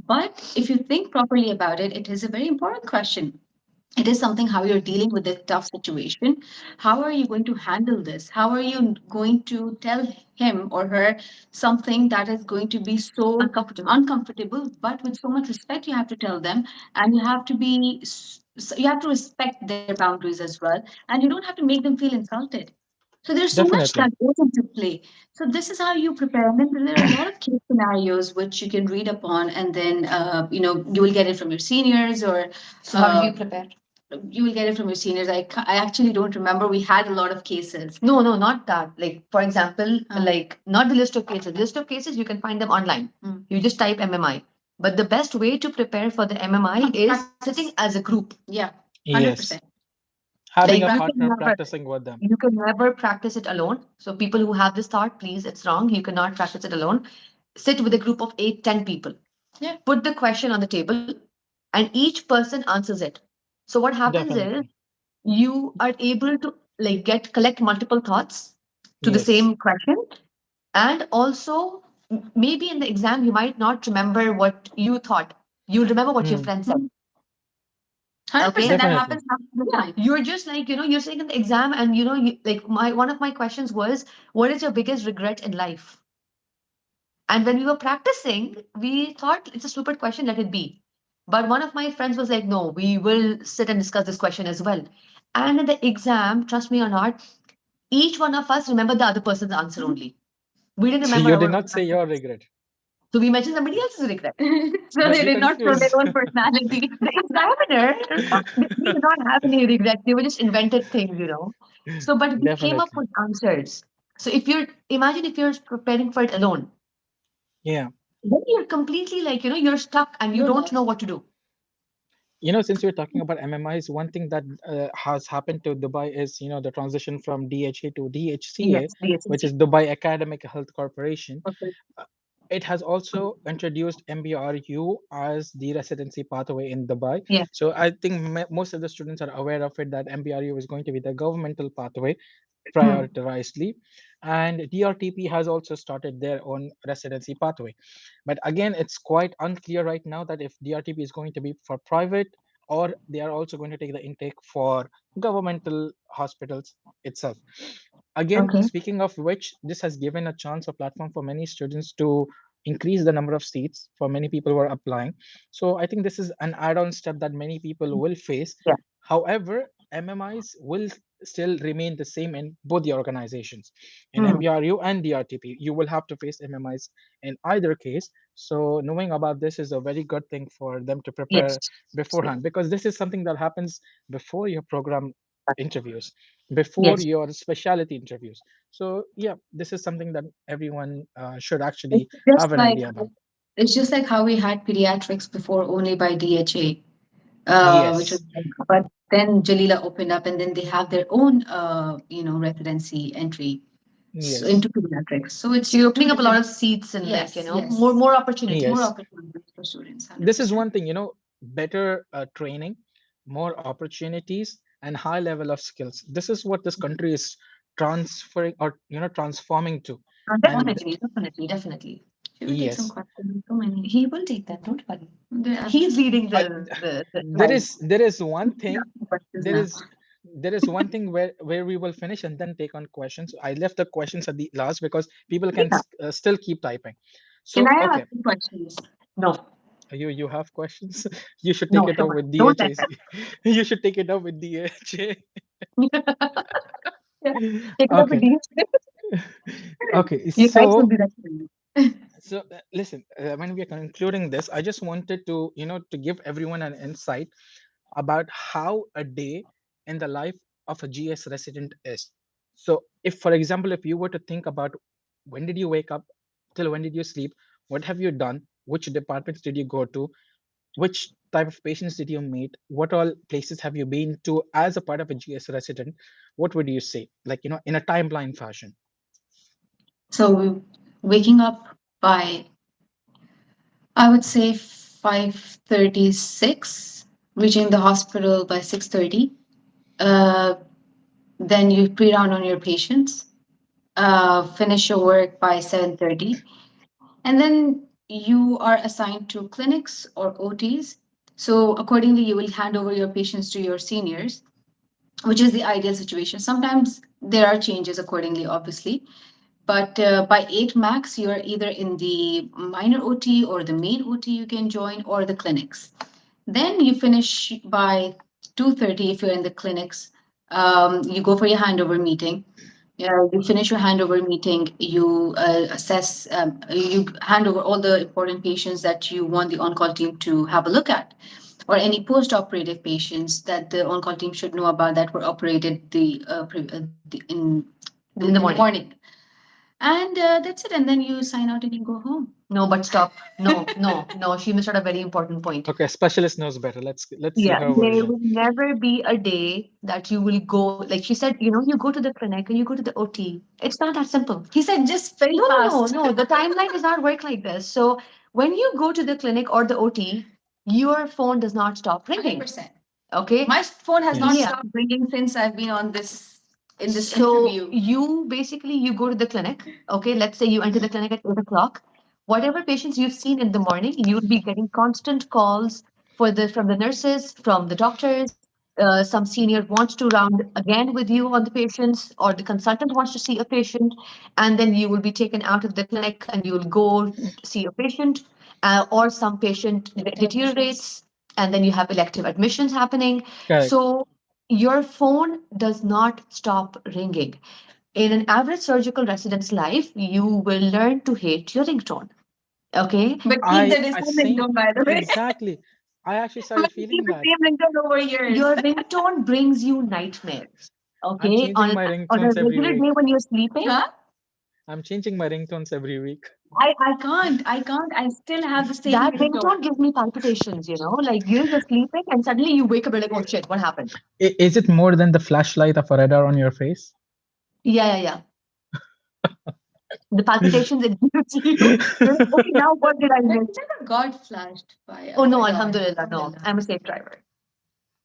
But if you think properly about it, it is a very important question. It is something how you're dealing with a tough situation. How are you going to handle this? How are you going to tell him or her something that is going to be so Uncomfortable. uncomfortable, but with so much respect, you have to tell them, and you have to you have to respect their boundaries as well, and you don't have to make them feel insulted. So there's so much that definitely. goes into play. So this is how you prepare. And then there are a lot of case scenarios which you can read upon, and then you will get it from your seniors, or So how do you prepare? you will get it from your seniors. I actually don't remember. We had a lot of cases. No, no, not that. Like, for example, Uh, like not the list of cases. List of cases, you can find them online. Mm. You just type MMI. But the best way to prepare for the MMI is Practice. sitting as a group. Yeah, 100%. Yes. Like Having a you can partner never, practicing with them. you can never practice it alone. So people who have this thought, please, it's wrong. You cannot practice it alone. Sit with a group of 8, 10 people. Yeah. Put the question on the table, and each person answers it. So what happens is Definitely. you are able to like collect multiple thoughts to the Yes. same question, and also maybe in the exam you might not remember what you thought. You'll remember what your Hmm. friend said. 100%. Okay, That Definitely. happens half the time. you're just like, you're sitting in the exam, and like my one of my questions was, what is your biggest regret in life? And when we were practicing, we thought it's a stupid question, let it be. But one of my friends was like, no, we will sit and discuss this question as well. And in the exam, trust me or not, each one of us remembered the other person's answer only. We didn't So remember you our did own not say answer. your regret, So we mentioned somebody else's regret. So but they you did not show their confused. own personality. The examiner, we did not have any regret. They were just invented things. So, but we came up Definitely. with answers. So imagine if you're preparing for it alone, Yeah. then you're completely like, you're stuck and you You're don't know lost. what to do. Since we're talking about MMIs, one thing that has happened to Dubai is, the transition from DHA to DHCA, Yes, yes, which yes. is Dubai Academic Health Corporation. Okay. Uh, It has also introduced MBRU as the residency pathway in Dubai. Yeah. So I think most of the students are aware of it, that MBRU is going to be the governmental pathway Hmm. prioritizedly, and DRTP has also started their own residency pathway. But again, it's quite unclear right now that if DRTP is going to be for private, or they are also going to take the intake for governmental hospitals itself. Again, Okay. speaking of which, this has given a chance, a platform for many students to increase the number of seats for many people who are applying. So I think this is an add-on step that many people will face. Yeah. However, MMIs will still remain the same in both the organizations. In Hmm. MBRU and DRTP, you will have to face MMIs in either case. So knowing about this is a very good thing for them to Yes. prepare beforehand, because this is something that happens before your program interviews, before Yes. your specialty interviews. So yeah, this is something that everyone should It's actually just have an like idea about. it's just like how we had pediatrics before only by DHA, which was Yes. but then Jalila opened up, and then they have their own residency entry Yes. into pediatrics. So it's So you're two opening up a lot different. of seats and like, Yes, more yes, more more opportunities. Yes. opportunities for students, hundred This is percent. one thing, better training, more opportunities, and high level of skills. This is what this country is transferring, or transforming to. And Definitely, definitely, definitely. Should we take some yes, questions? So many. He will take that, don't worry. There He's leading I, the there line. is there is one are thing questions there now. is there is one thing where we will finish and then take on questions. I left the questions at the last because people can Yeah. still keep typing. Can So I ask okay, you questions? No, you have questions. You should take no, it up sure. with Don't let DHA. You should take it up with DHA. that. Take it up with Okay. these. Okay. Your guys will be recommended. Listen, when we are concluding this, I just wanted to, to give everyone an insight about how a day in the life of a GS resident is. So, if, for example, if you were to think about when did you wake up till when did you sleep, what have you done, which departments did you go to, which type of patients did you meet, what all places have you been to as a part of a GS resident, what would you say? Like, in a timeline fashion. So waking up by, I would say 5:36, reaching the hospital by 6:30. Uh, then you pre-round on your patients, finish your work by 7:30, and then you are assigned to clinics or OTs. So accordingly, you will hand over your patients to your seniors, which is the ideal situation. Sometimes there are changes accordingly, obviously, but by 8 max, you're either in the minor OT or the main OT you can join, or the clinics. Then you finish by 2:30 if you're in the clinics. You go for your handover meeting. You finish your handover meeting, you assess, you hand over all the important patients that you want the on-call team to have a look at, or any post-operative patients that the on-call team should know about that were operated in the morning. And that's it. And then you sign out and you go home. No, but stop. No, no, no. She missed out a very important point. Okay, specialist knows better. Let's see Yeah, her there version. will never be a day that you will go, like she said, you go to the clinic and you go to the OT. It's not that simple. He said, just very No, no, no, fast. no. The timeline does not work like this. So when you go to the clinic or the OT, your phone does not stop ringing. 100%. Okay. My phone has not Yes. Yeah. stopped ringing since I've been on this in this So interview. you basically you go to the clinic. Okay, let's say you enter the clinic at 8 o'clock. Whatever patients you've seen in the morning, you'll be getting constant calls from the nurses, from the doctors. Some senior wants to round again with you on the patients, or the consultant wants to see a patient, and then you will be taken out of the clinic and you will go see a patient, or some patient deteriorates, and then you have elective admissions happening. Correct. So your phone does not stop ringing. In an average surgical resident's life, you will learn to hate your ringtone. Okay? But keep I the I discipline same ringtone, by the way. exactly. I actually I started keep feeling the that. same ringtone over years. Your ringtone brings you nightmares. I'm Okay? changing my On a ringtones every regular week. day when you're sleeping, Huh? I'm changing my ringtones every week. I can't. I can't. I still have the same that ringtone. ringtone gives me palpitations, like you're sleeping and suddenly you wake up, you're like, oh shit, what happened? Is it more than the flashlight of a radar on your face? Yeah, yeah, yeah. The palpitations it gives you. You're like, okay, now what did I miss? Never got flashed by Oh a no, radar. alhamdulillah, no. I'm a safe driver.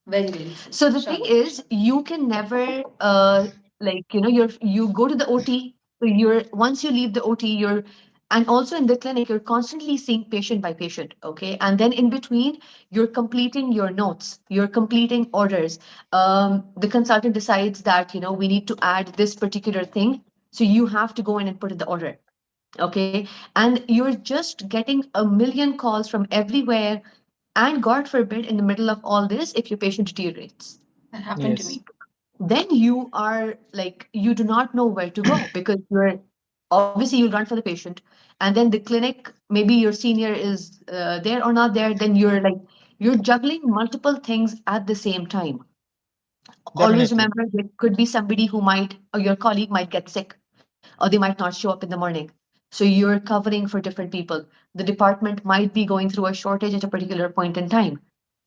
Very, very safe. So the thing is, you can never you go to the OT. So you're once you leave the OT, and also in the clinic, you're constantly seeing patient by patient. Okay, and then in between, you're completing your notes, you're completing orders. The consultant decides that we need to add this particular thing, so you have to go in and put in the order. Okay, and you're just getting a million calls from everywhere, and God forbid, in the middle of all this, if your patient deteriorates, That happened to Yes. me. then you are like, you do not know where to go, because you're obviously you'll run for the patient. And then the clinic, maybe your senior is there or not there, then you're juggling multiple things at the same time. Always Definitely. remember, there could be somebody who might, or your colleague might get sick, or they might not show up in the morning. So you're covering for different people. The department might be going through a shortage at a particular point in time.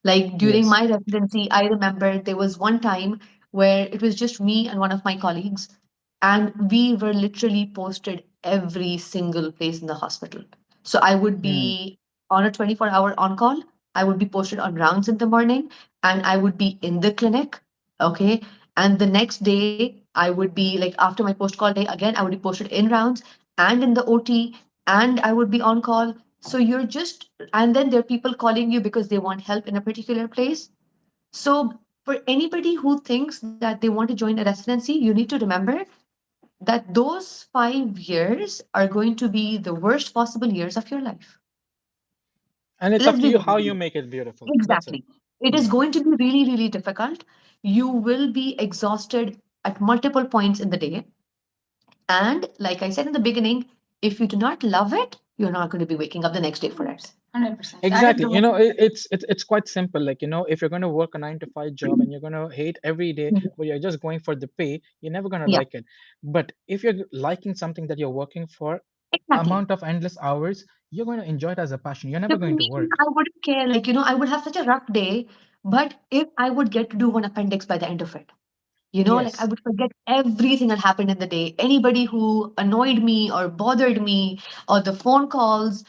Like during Yes. my residency, I remember there was one time where it was just me and one of my colleagues, and we were literally posted every single place in the hospital. So I would Mm. be on a 24-hour on call. I would be posted on rounds in the morning, and I would be in the clinic. Okay. And the next day, I would be like, after my post call day, again, I would be posted in rounds and in the OT, and I would be on call. So and then there are people calling you because they want help in a particular place. So for anybody who thinks that they want to join a residency, you need to remember that those 5 years are going to be the worst possible years of your life. And it's up Let's to be you very how you real. make it beautiful. That's it. Exactly. It is Yeah. going to be really, really difficult. You will be exhausted at multiple points in the day. And like I said in the beginning, if you do not love it, you're not going to be waking up the next day for it. 100%. That is Exactly. the one. It's quite simple. Like, if you're going to work a 9 to 5 job and you're going to hate every day, Mhm. but you're just going for the pay, you're never going to Yeah, like it. But if you're liking something that you're working for, exactly. amount of endless hours, you're going to enjoy it as a passion. You're So never for going to me, work. I wouldn't care. Like, I would have such a rough day, but if I would get to do one appendix by the end of it, like I Yes. would forget everything that happened in the day. Anybody who annoyed me or bothered me, or the phone calls,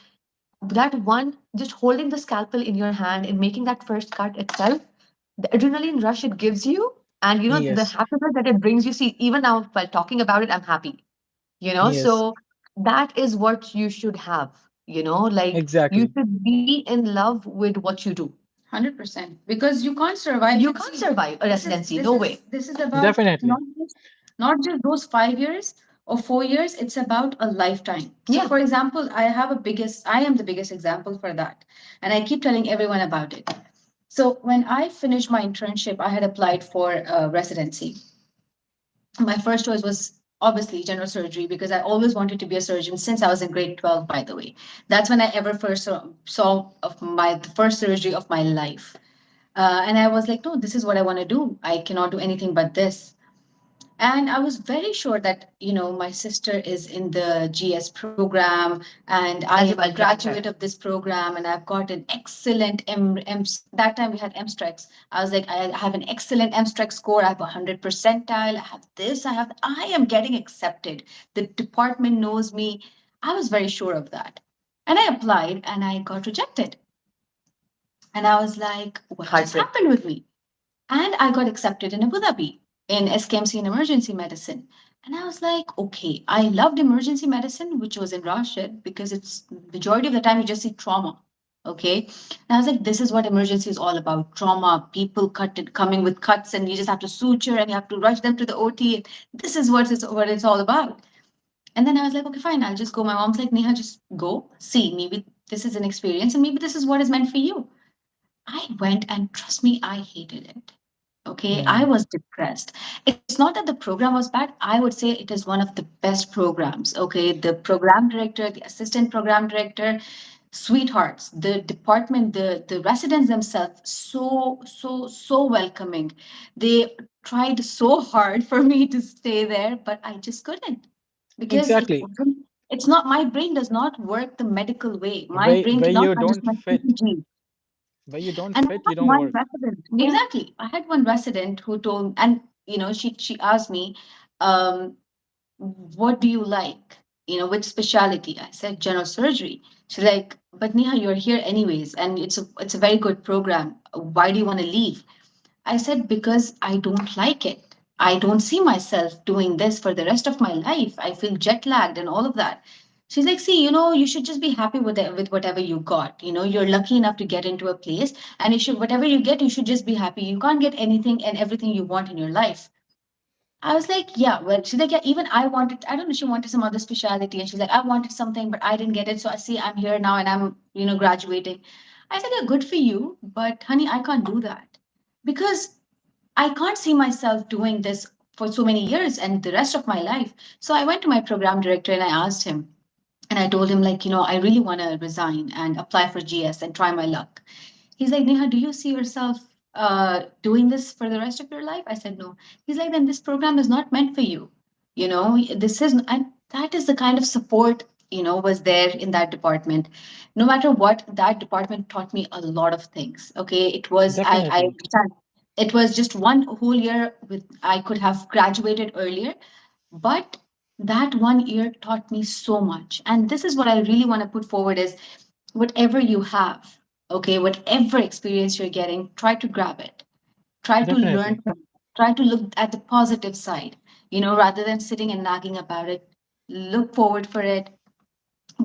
that one, just holding the scalpel in your hand and making that first cut itself, the adrenaline rush it gives you, and the Yes. happiness that it brings you. See, even now while talking about it, I'm happy. Yes. So that is what you should have. Like you Exactly. should be in love with what you do. 100%. Because you can't survive. You And can't see, survive a this is residency, this no is way. this is about Definitely. not just those 5 years or 4 years. It's about a lifetime. So, Yeah. for example, I am the biggest example for that, and I keep telling everyone about it. So, when I finished my internship, I had applied for a residency. My first choice was obviously general surgery because I always wanted to be a surgeon since I was in grade 12, by the way. That's when I ever first saw of my the first surgery of my life. And I was like, no, this is what I want to do. I cannot do anything but this. And I was very sure that, my sister is in the GS program and I As am you a well graduate graduate. of this program and I've got an excellent that time we had MStrex. I was like, I have an excellent MStrex score. I have 100 percentile. I have this. I am getting accepted. The department knows me. I was very sure of that. And I applied and I got rejected. And I was like, what just Heartbreak. happened with me? And I got accepted in Abu Dhabi in SKMC in emergency medicine. And I was like, okay, I loved emergency medicine, which was in Rashid, because it's majority of the time you just see trauma. Okay. And I was like, this is what emergency is all about. Trauma, people coming with cuts, and you just have to suture and you have to rush them to the OT. This is what it's all about. And then I was like, okay, fine, I'll just go. My mom's like, Neha, just go. See, maybe this is an experience and maybe this is what is meant for you. I went and trust me, I hated it. Okay, I Hmm. was depressed. It's not that the program was bad. I would say it is one of the best programs. Okay, the program director, the assistant program director, sweethearts, the department, the residents themselves, so welcoming. They tried so hard for me to stay there, but I just couldn't because it Exactly. wasn't. It's not my brain does not work the medical way. My Where brain where cannot you don't understand fit, ECG. where you don't And I fit, you had don't one work. resident. Yeah. Exactly. I had one resident who told, and she asked me, um, what do you like? Which specialty? I said general surgery. She's like, but Neha, you're here anyways, and it's a very good program. Why do you want to leave? I said, because I don't like it. I don't see myself doing this for the rest of my life. I feel jet lagged and all of that. She's like, see, you should just be happy with whatever you got. You're lucky enough to get into a place, and whatever you get, you should just be happy. You can't get anything and everything you want in your life. I was like, yeah, well, she's like, yeah, even I wanted, I don't know, she wanted some other specialty. And she's like, I wanted something, but I didn't get it. So I see I'm here now and I'm, graduating. I said, yeah, good for you. But honey, I can't do that because I can't see myself doing this for so many years and the rest of my life. So I went to my program director and I asked him, and I told him, like, I really want to resign and apply for GS and try my luck. He's like, Neha, do you see yourself doing this for the rest of your life? I said, no. He's like, then this program is not meant for you. This is, and that is the kind of support, was there in that department. No matter what, that department taught me a lot of things. Okay. I Definitely. understand. It was just one whole year I could have graduated earlier, but that one year taught me so much. And this is what I really want to put forward is whatever you have, okay, whatever experience you're getting, try to grab it. Try to learn Definitely. from it. Try to look at the positive side, rather than sitting and nagging about it. Look forward for it,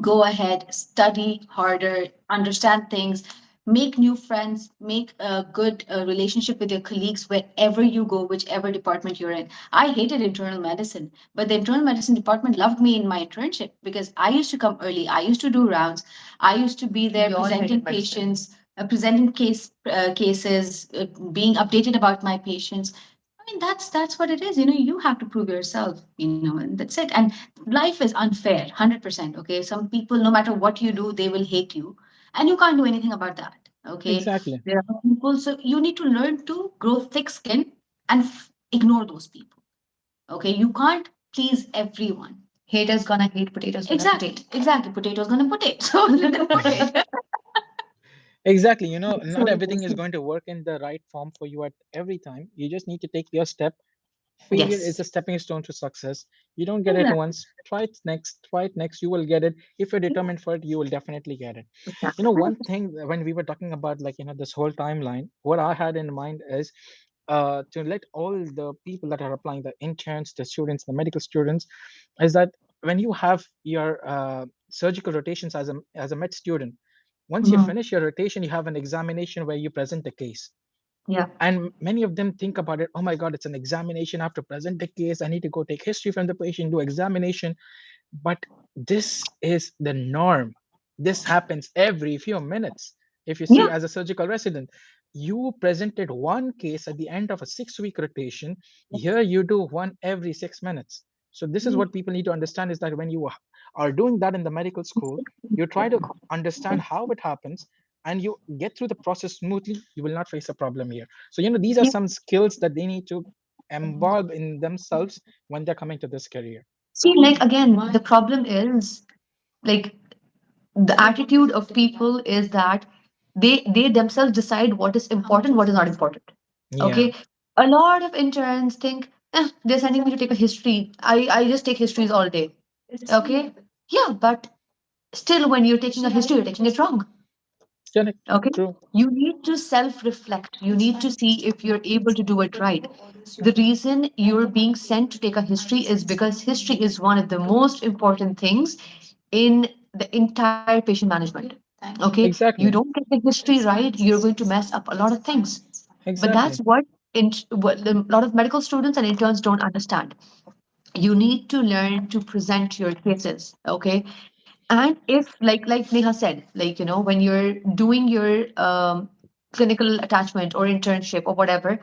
go ahead, study harder, understand things, make new friends, make a good relationship with your colleagues wherever you go, whichever department you're in. I hated internal medicine, but the internal medicine department loved me in my internship because I used to come early, I used to do rounds, I used to be there We all presenting hated medicine. patients, presenting cases, being updated about my patients. mean, that's what it is. You have to prove yourself, and that's it. And life is unfair, 100%. Okay, some people, no matter what you do, they will hate you, and you can't do anything about that. Okay, Exactly. there are people, so you need to learn to grow thick skin and ignore those people. Okay, you can't please everyone. Haters gonna hate, potatoes gonna Exactly, potato. exactly. Potatoes gonna potato. So Exactly. so Not it everything is. is going to work in the right form for you at every time. You just need to take your step. Failure is Yes, a stepping stone to success. You don't get it exactly. once, try it next, you will get it. If you're determined for it, you will definitely get it. One 100%. thing when we were talking about, like, this whole timeline, what I had in mind is to let all the people that are applying, the interns, the students, the medical students, is that when you have your surgical rotations as a med student, once you Mhm. finish your rotation, you have an examination where you present a case. Yeah. And many of them think about it, oh my god, it's an examination, I have to present the case, I need to go take history from the patient, do examination. But this is the norm. This happens every few minutes. If you see, Yeah. as a surgical resident, you presented one case at the end of a 6 week rotation. Here you do one every 6 minutes. So this is what people need to understand, is that when you are doing that in the medical school, you try to understand how it happens, and you get through the process smoothly, you will not face a problem here. So these are Yeah. some skills that they need to involve in themselves when they're coming to this career. See, like again, the problem is like the attitude of people is that they themselves decide what is important, what is not important. Yeah, Okay, a lot of interns think, they're sending me to take a history. I just take histories all day. Okay, yeah, but still, when you're taking a history, you're taking it wrong. correct, Okay, true. you need to self reflect. You need to see if you're able to do it right. The reason you're being sent to take a history is because history is one of the most important things in the entire patient management. Okay, you Exactly, don't get the history right, you're going to mess up a lot of things. But that's exactly, what a lot of medical students and interns don't understand. You need to learn to present your cases. Okay, and if like Neha said, like when you're doing your clinical attachment or internship or whatever,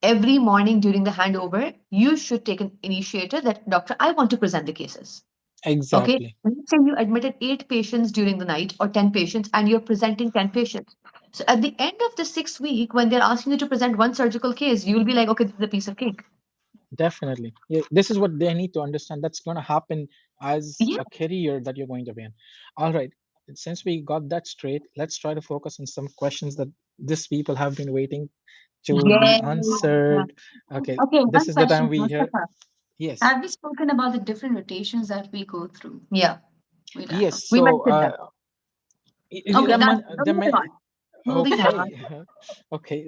every morning during the handover you should take an initiative that, doctor, I want to present the cases. Okay, exactly. let's say you admitted 8 patients during the night or 10 patients and you're presenting 10 patients. So at the end of the 6th week, when they're asking you to present one surgical case, you'll be like, okay, this is a piece of cake. Definitely. Yeah, this is what they need to understand. That's going to happen as Yeah. a career that you're going to be in. All right. Since we got that straight, let's try to focus on some questions that these people have been waiting to be Yeah. answered. Okay. Okay, This one is the time question, we hear. Mustafa. Yes. Have we spoken about the different rotations that we go through? Yeah, We don't know. Yes. we So, mentioned that. Okay, done. there Moving may, on. Moving on. okay. Okay.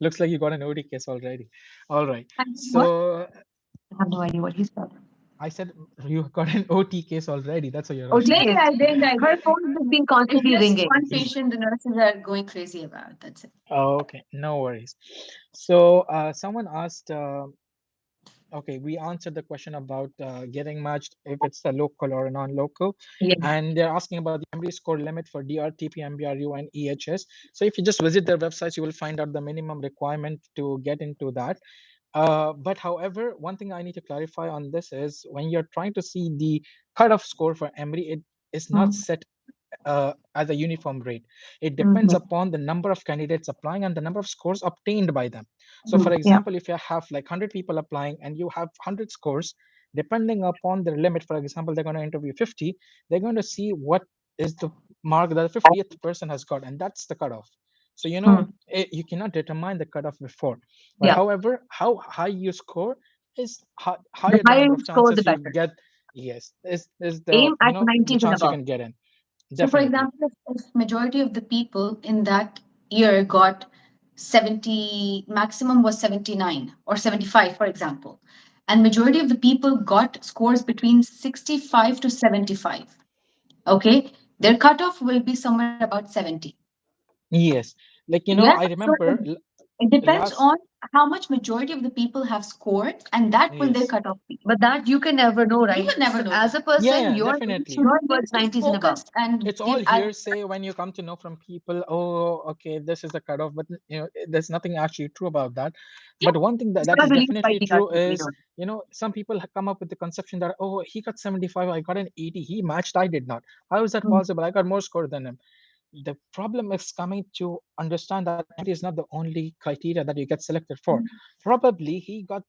Looks like you got an OD case already. All right. And what? So, I have no idea what he said. I said you got an OT case already. That's what you're OT asking. Maybe case. I did. I Her did. phone has been It's constantly just ringing. one patient the nurses are going crazy about. That's it. Oh, okay, no worries. So, someone asked, okay, we answered the question about getting matched if it's a local or a non-local, Yeah. and they're asking about the MBA score limit for DRTP, MBRU, and EHS. So, if you just visit their websites, you will find out the minimum requirement to get into that. But however, one thing I need to clarify on this is when you're trying to see the cutoff score for MRI, it is not Mm. set as a uniform rate. It depends Mhm. upon the number of candidates applying and the number of scores obtained by them. So, Mm. for Yeah. example, if you have like 100 people applying and you have 100 scores, depending upon their limit, for example, they're going to interview 50, they're going to see what is the mark that the 50th person has got, and that's the cutoff. So, Mm. you cannot determine the cutoff before. But Yeah. however, how high you score is The higher the higher number you of score, the chances you better. get. Yes, is the Aim at the 90s and chance you above. can get in. So, for Definitely. example, if majority of the people in that year got 70, maximum was 79 or 75, for example, and majority of the people got scores between 65 to 75. Okay, their cutoff will be somewhere about 70. Yes. Like, Yeah. I So remember. It depends last on how much majority of the people have scored, and that will their yes. cutoff be. But that you can never know, You right? can never So know as that. a Yeah, person, yeah, you're leaning definitely. towards You need to 90s and above. focus and It's all give as hearsay when you come to know from people, oh, okay, this is the cutoff, but there's nothing actually true about that. yeah. But one thing that It's is not believed by definitely the true others, we is, don't. some people have come up with the conception that, oh, he got 75, I got an 80, he matched, I did not. How is that Mm, possible? I got more score than him. The problem is coming to understand that 90 is not the only criteria that you get selected for. mm. Probably he got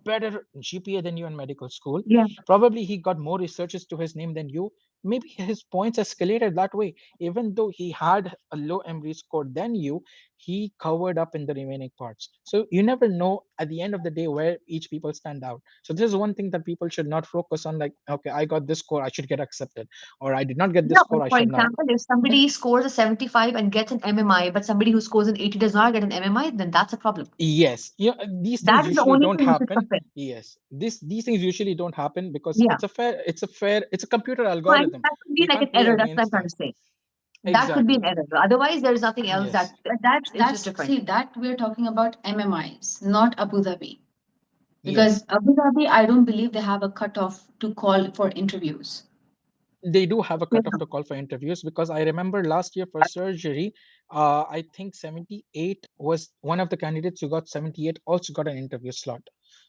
better GPA than you in medical school. Yeah. Probably he got more researches to his name than you. Maybe his points escalated that way. Even though he had a low MRE score than you, he covered up in the remaining parts. So you never know at the end of the day where each people stand out. So this is one thing that people should not focus on, like, okay, I got this score, I should get accepted. Or I did not get this Yeah, but score, I for should not. example, if somebody scores a 75 and gets an MMI, but somebody who scores an 80 does not get an MMI, then that's a problem. Yes, these things That is the usually only don't thing you should happen. compare. Yes, these things usually don't happen because Yeah. it's a computer So I mean, algorithm. that could be We like an can't play error. That's what I'm against trying that. to say. That could be an Exactly. error. Otherwise, there is nothing else that Yes. is just That's different. see that we're talking about MMIs, not Abu Dhabi. Yes. Because Abu Dhabi, I don't believe they have a cutoff to call for interviews. They do have a Yeah. cutoff to call for interviews because I remember last year for surgery, I think 78 was one of the candidates who got 78 also got an interview slot.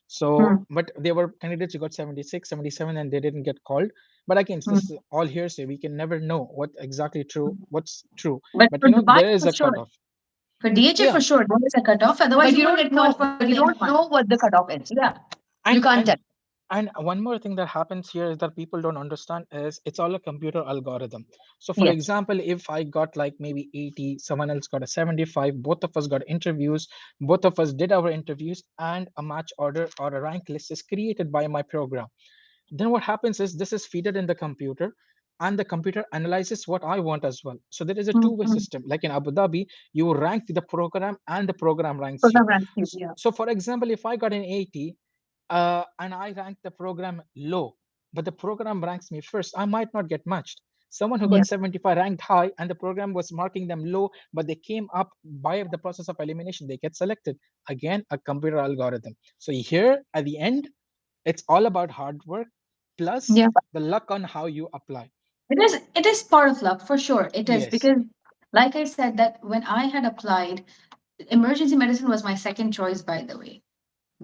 So, Hmm. but there were candidates who got 76, 77, and they didn't get called. But again, Hmm. this is all hearsay. We can never know what's true. But But for Dubai, there is for a sure. cutoff. For DHA, Yeah, for sure, there is a cutoff. Otherwise, But you won't get called for the you don't MMI. know what the cutoff is. Yeah. You and can't and tell. And one more thing that happens here is that people don't understand is it's all a computer algorithm. So for Yes. example, if I got like maybe 80, someone else got a 75, both of us got interviews, both of us did our interviews, and a match order or a rank list is created by my program. Then what happens is this is fed in the computer and the computer analyzes what I want as well. So there is a two-way Mm-hmm. system. Like in Abu Dhabi, you rank the program and the program ranks you. Program runs you. Yeah. So for example, if I got an 80, and I rank the program low, but the program ranks me first, I might not get matched. Someone who Yeah. got 75 ranked high and the program was marking them low, but they came up by the process of elimination, they get selected. Again, a computer algorithm. So here at the end, it's all about hard work plus Yeah. the luck on how you apply. It is part of luck for sure. It is Yes. because, like I said, that when I had applied, emergency medicine was my second choice, by the way.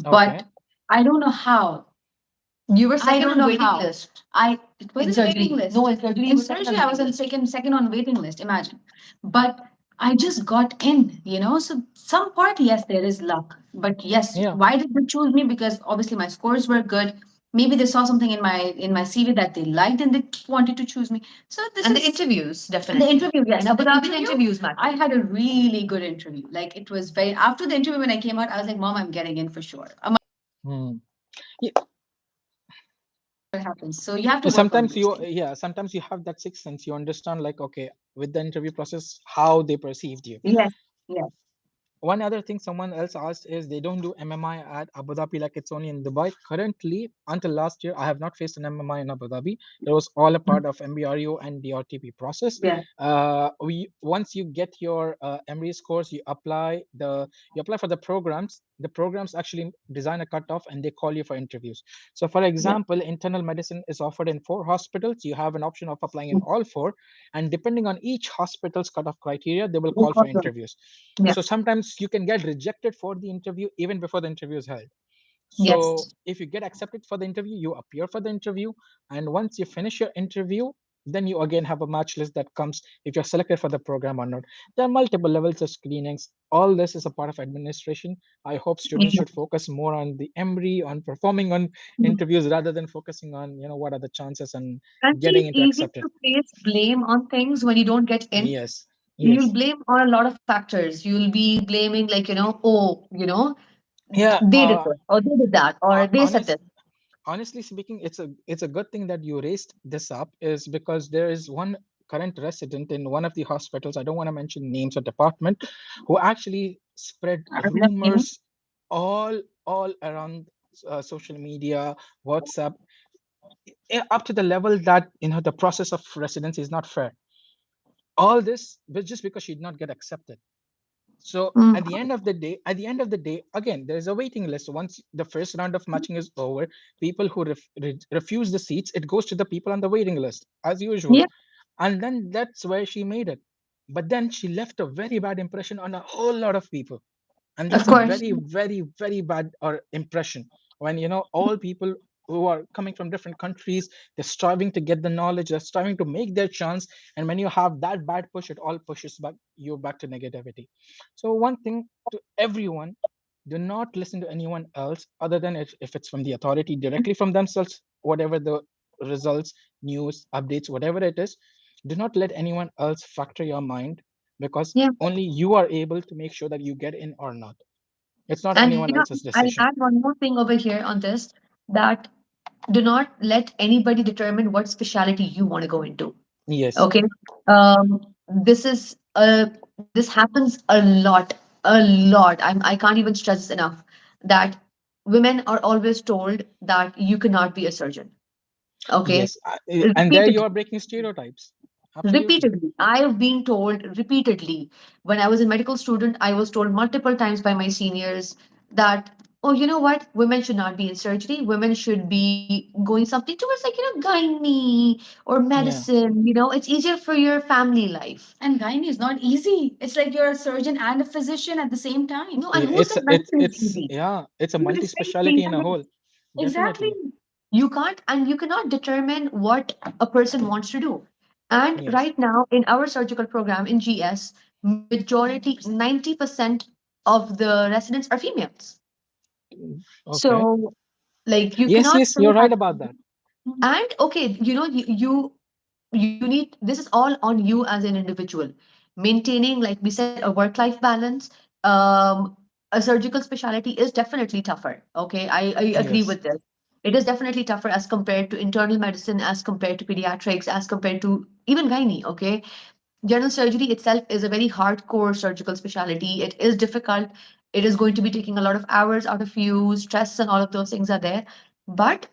Okay. But I don't know how. You were I second don't on know waiting how. list I it in wasn't waiting surgery. list. No, in surgery, you In were second surgery, on I waiting was on list. second on waiting list. Imagine, but I just got in. So some part, yes, there is luck. But yes, Yeah. why did they choose me? Because obviously my scores were good. Maybe they saw something in my CV that they liked and they wanted to choose me. So this And the is interviews, and the definitely. interview. In Yes, Abu the Dhabi, the interview. interviews matter. I had a really good interview. Like it was very after the interview when I came out, I was like, Mom, I'm getting in for sure. Hmm. Yeah. What happens? So you have to work on those things. Sometimes you have that sixth sense. You understand, like, okay, with the interview process, how they perceived you. Yes, yes. One other thing someone else asked is they don't do MMI at Abu Dhabi, like it's only in Dubai. Currently, until last year, I have not faced an MMI in Abu Dhabi. It was all a part of MBRU and DRTP process. Yeah. We once you get your MRE scores, you apply for the programs. The programs actually design a cutoff and they call you for interviews. So, for Yeah. example, internal medicine is offered in 4 hospitals. You have an option of applying in all four, and depending on each hospital's cutoff criteria, they will They call call for them. interviews. Yeah. So sometimes you can get rejected for the interview even before the interview is held. So Yes. if you get accepted for the interview, you appear for the interview, and once you finish your interview, then you again have a match list that comes if you're selected for the program or not. There are multiple levels of screenings. All this is a part of administration. I hope students Yeah. should focus more on the MRE, on performing on interviews rather than focusing on what are the chances and And see, getting it's into easy accepted. to place blame on things when you don't get in. Yes, You'll yes, blame on a lot of factors. You'll be blaming, like, oh, yeah. they did this, or they did that, or they said Honest this. honestly speaking, it's a good thing that you raised this up, is because there is one current resident in one of the hospitals, I don't want to mention names or department, who actually spread Are we not naming? rumors all around social media, WhatsApp, up to the level that the process of residency is not fair. All this was just because she did not get accepted. So Mm. at the end of the day, again, there's a waiting list. Once the first round of matching is over, people who refuse the seats, it goes to the people on the waiting list as usual. Yeah, And then that's where she made it. But then she left a very bad impression on a whole lot of people, and of that's a course. very very bad or impression when all people who are coming from different countries, they're striving to get the knowledge, they're striving to make their chance, and when you have that bad push, it all pushes back you back to negativity. So one thing to everyone: do not listen to anyone else other than if it's from the authority directly from themselves, whatever the results, news, updates, whatever it is. Do not let anyone else factor your mind, because Yeah. only you are able to make sure that you get in or not. It's not And anyone else's I'll decision. add one more thing over here on this, that do not let anybody determine what specialty you want to go into. Yes, Okay. This is this happens a lot. I can't even stress this enough, that women are always told that you cannot be a surgeon. Okay. yes, and there you Repeatedly. are breaking stereotypes. Absolutely. Repeatedly, I have been told repeatedly. When I was a medical student, I was told multiple times by my seniors that, oh, you know what, women should not be in surgery. Women should be going something towards, like, gynae or Yeah, medicine. It's easier for your family life. And gynae is not easy. It's like you're a surgeon and a physician at the same time. No, and who it's said it's medicine is it's easy? yeah, it's a You will multi-speciality in a whole. Exactly. Definitely. You can't, and you cannot determine what a person wants to do. And Yes. right now, in our surgical program in GS, majority, 90% of the residents are females. Okay. So, like, you Yes, cannot yes, say you're right that. about that. And okay, you need, this is all on you as an individual. Maintaining, like we said, a work-life balance. A surgical specialty is definitely tougher. Okay, I agree Yes, with this. It is definitely tougher as compared to internal medicine, as compared to pediatrics, as compared to even gynae. Okay, general surgery itself is a very hardcore surgical specialty. It is difficult. It is going to be taking a lot of hours out of you. Stress and all of those things are there. But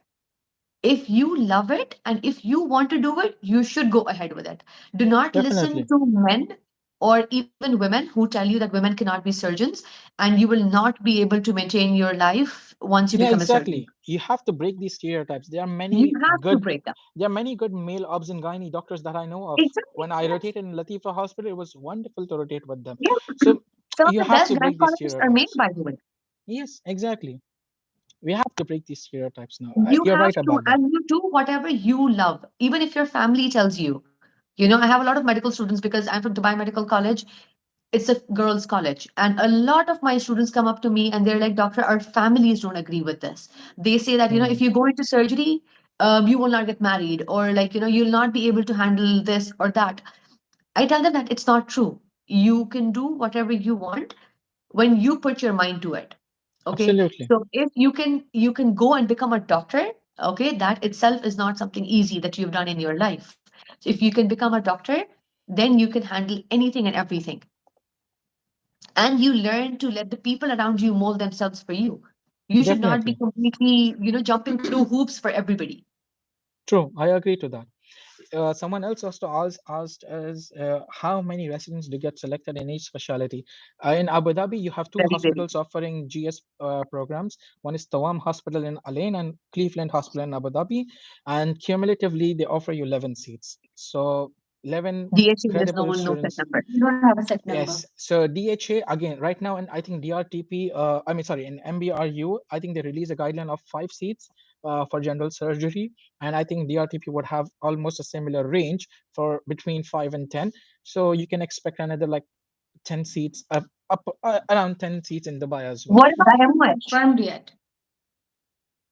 if you love it and if you want to do it, you should go ahead with it. Do not listen definitely. to men or even women who tell you that women cannot be surgeons, and you will not be able to maintain your life once you Yeah, become a surgeon. exactly. You have to break these stereotypes. You have to break them. There are many good male obs and gynae doctors that I know of. Exactly. When I Yes. rotated in Latifa Hospital, it was wonderful to rotate with them. Yeah. So Some of you the have best to break these gynecologists are male, stereotypes. by the way. Yes, exactly. We have to break these stereotypes now. You You're have right to, about that. and you do whatever you love, even if your family tells you. I have a lot of medical students because I'm from Dubai Medical College. It's a girls' college. And a lot of my students come up to me and they're like, Doctor, our families don't agree with this. They say that, Hmm. if you go into surgery, you will not get married, or like, you'll not be able to handle this or that. I tell them that it's not true. You can do whatever you want when you put your mind to it. Okay. Absolutely. So if you can go and become a doctor, okay, that itself is not something easy that you've done in your life. So if you can become a doctor, then you can handle anything and everything, and you learn to let the people around you mold themselves for you. You should not be Definitely. completely, jumping through hoops for everybody. True. I agree to that. Someone else also asked us how many residents do get selected in each specialty. In Abu Dhabi, you have two Very, very. hospitals offering GS programs. One is Tawam Hospital in Alain and Cleveland Hospital in Abu Dhabi. And cumulatively, they offer you 11 seats. So 11 DHA, there's credible no set students. number. You don't have a set number. Yes. So DHA again right now, and I think DRTP. I mean, sorry, in MBRU, I think they release a guideline of 5 seats for general surgery, and I think DRTP would have almost a similar range for between 5 and 10. So you can expect another like 10 seats, up around 10 seats in Dubai as well. What about That hasn't MOH? confirmed yet.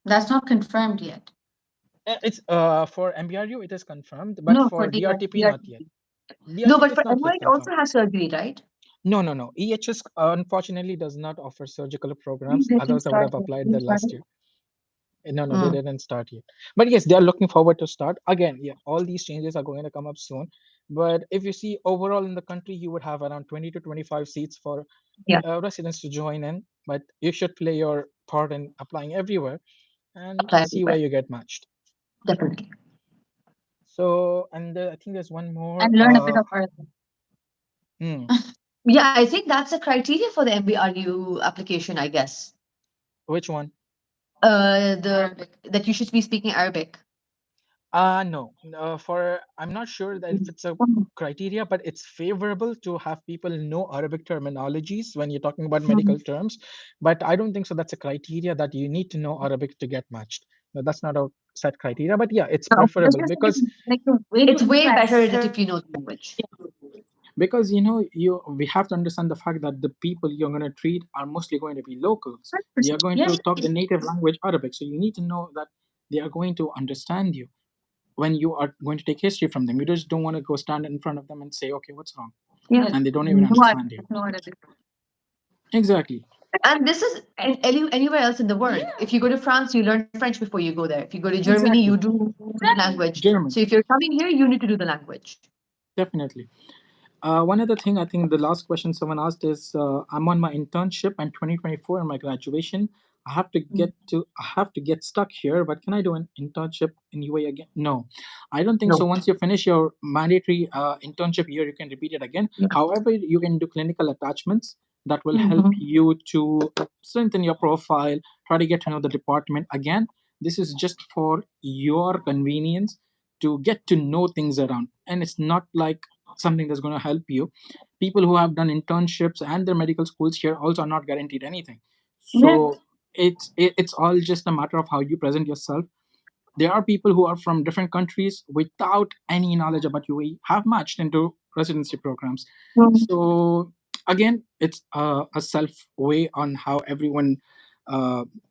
That's not confirmed yet. It's for MBRU it is confirmed, but No, for for DRTP not yet. DRTP. No, but DRTP is for not yet MOH also confirmed. has surgery, right? No, no, no. EHS unfortunately does not offer surgical They programs. didn't Otherwise, I would start have yet. applied They there last started? year. No, no, they Mm. didn't start yet. But yes, they are looking forward to start. Again, yeah, all these changes are going to come up soon. But if you see overall in the country, you would have around 20 to 25 seats for Yeah, residents to join in. But you should play your part in applying everywhere and apply see where everywhere. you get matched. Definitely. So, and I think there's one And more. learn a bit of Arabic. Hmm. Yeah, I think that's a criteria for the MBRU application, I guess. Which one? The that you should be speaking Arabic. No. For I'm not sure that if it's a criteria, but it's favorable to have people know Arabic terminologies when you're talking about medical Mhm. terms. But I don't think so. That's a criteria that you need to know Arabic to get matched. No, that's not a set criteria. But yeah, it's No, just preferable because Like the way to it's way better impress. that if you know the language. Because you we have to understand the fact that the people you're going to treat are mostly going to be locals. They are 100%. going Yeah. to talk the native language Arabic, so you need to know that they are going to understand you when you are going to take history from them. You just don't want to go stand in front of them and say, okay, what's wrong, Yeah. and they don't even No idea. understand you. No idea. Exactly. And this is anywhere else in the world. Yeah. If you go to France, you learn French before you go there. If you go to Germany, you Exactly. do the Exactly. language. So German. if you're coming here, you need to do the language. Definitely. One other thing, I think the last question someone asked is, I'm on my internship and 2024 and my graduation. I have to get stuck here, but can I do an internship in UAE again? No, I don't think so. No. Once you finish your mandatory internship year, you can repeat it again. Yeah. However, you can do clinical attachments that will help Mhm. you to strengthen your profile, try to get to know the department again. This is just for your convenience to get to know things around, and it's not like something that's going to help you. People who have done internships and their medical schools here also are not guaranteed anything. Yeah. So it's all just a matter of how you present yourself. There are people who are from different countries without any knowledge about UAE have matched into residency programs. Mhm. So again, it's a self way on how everyone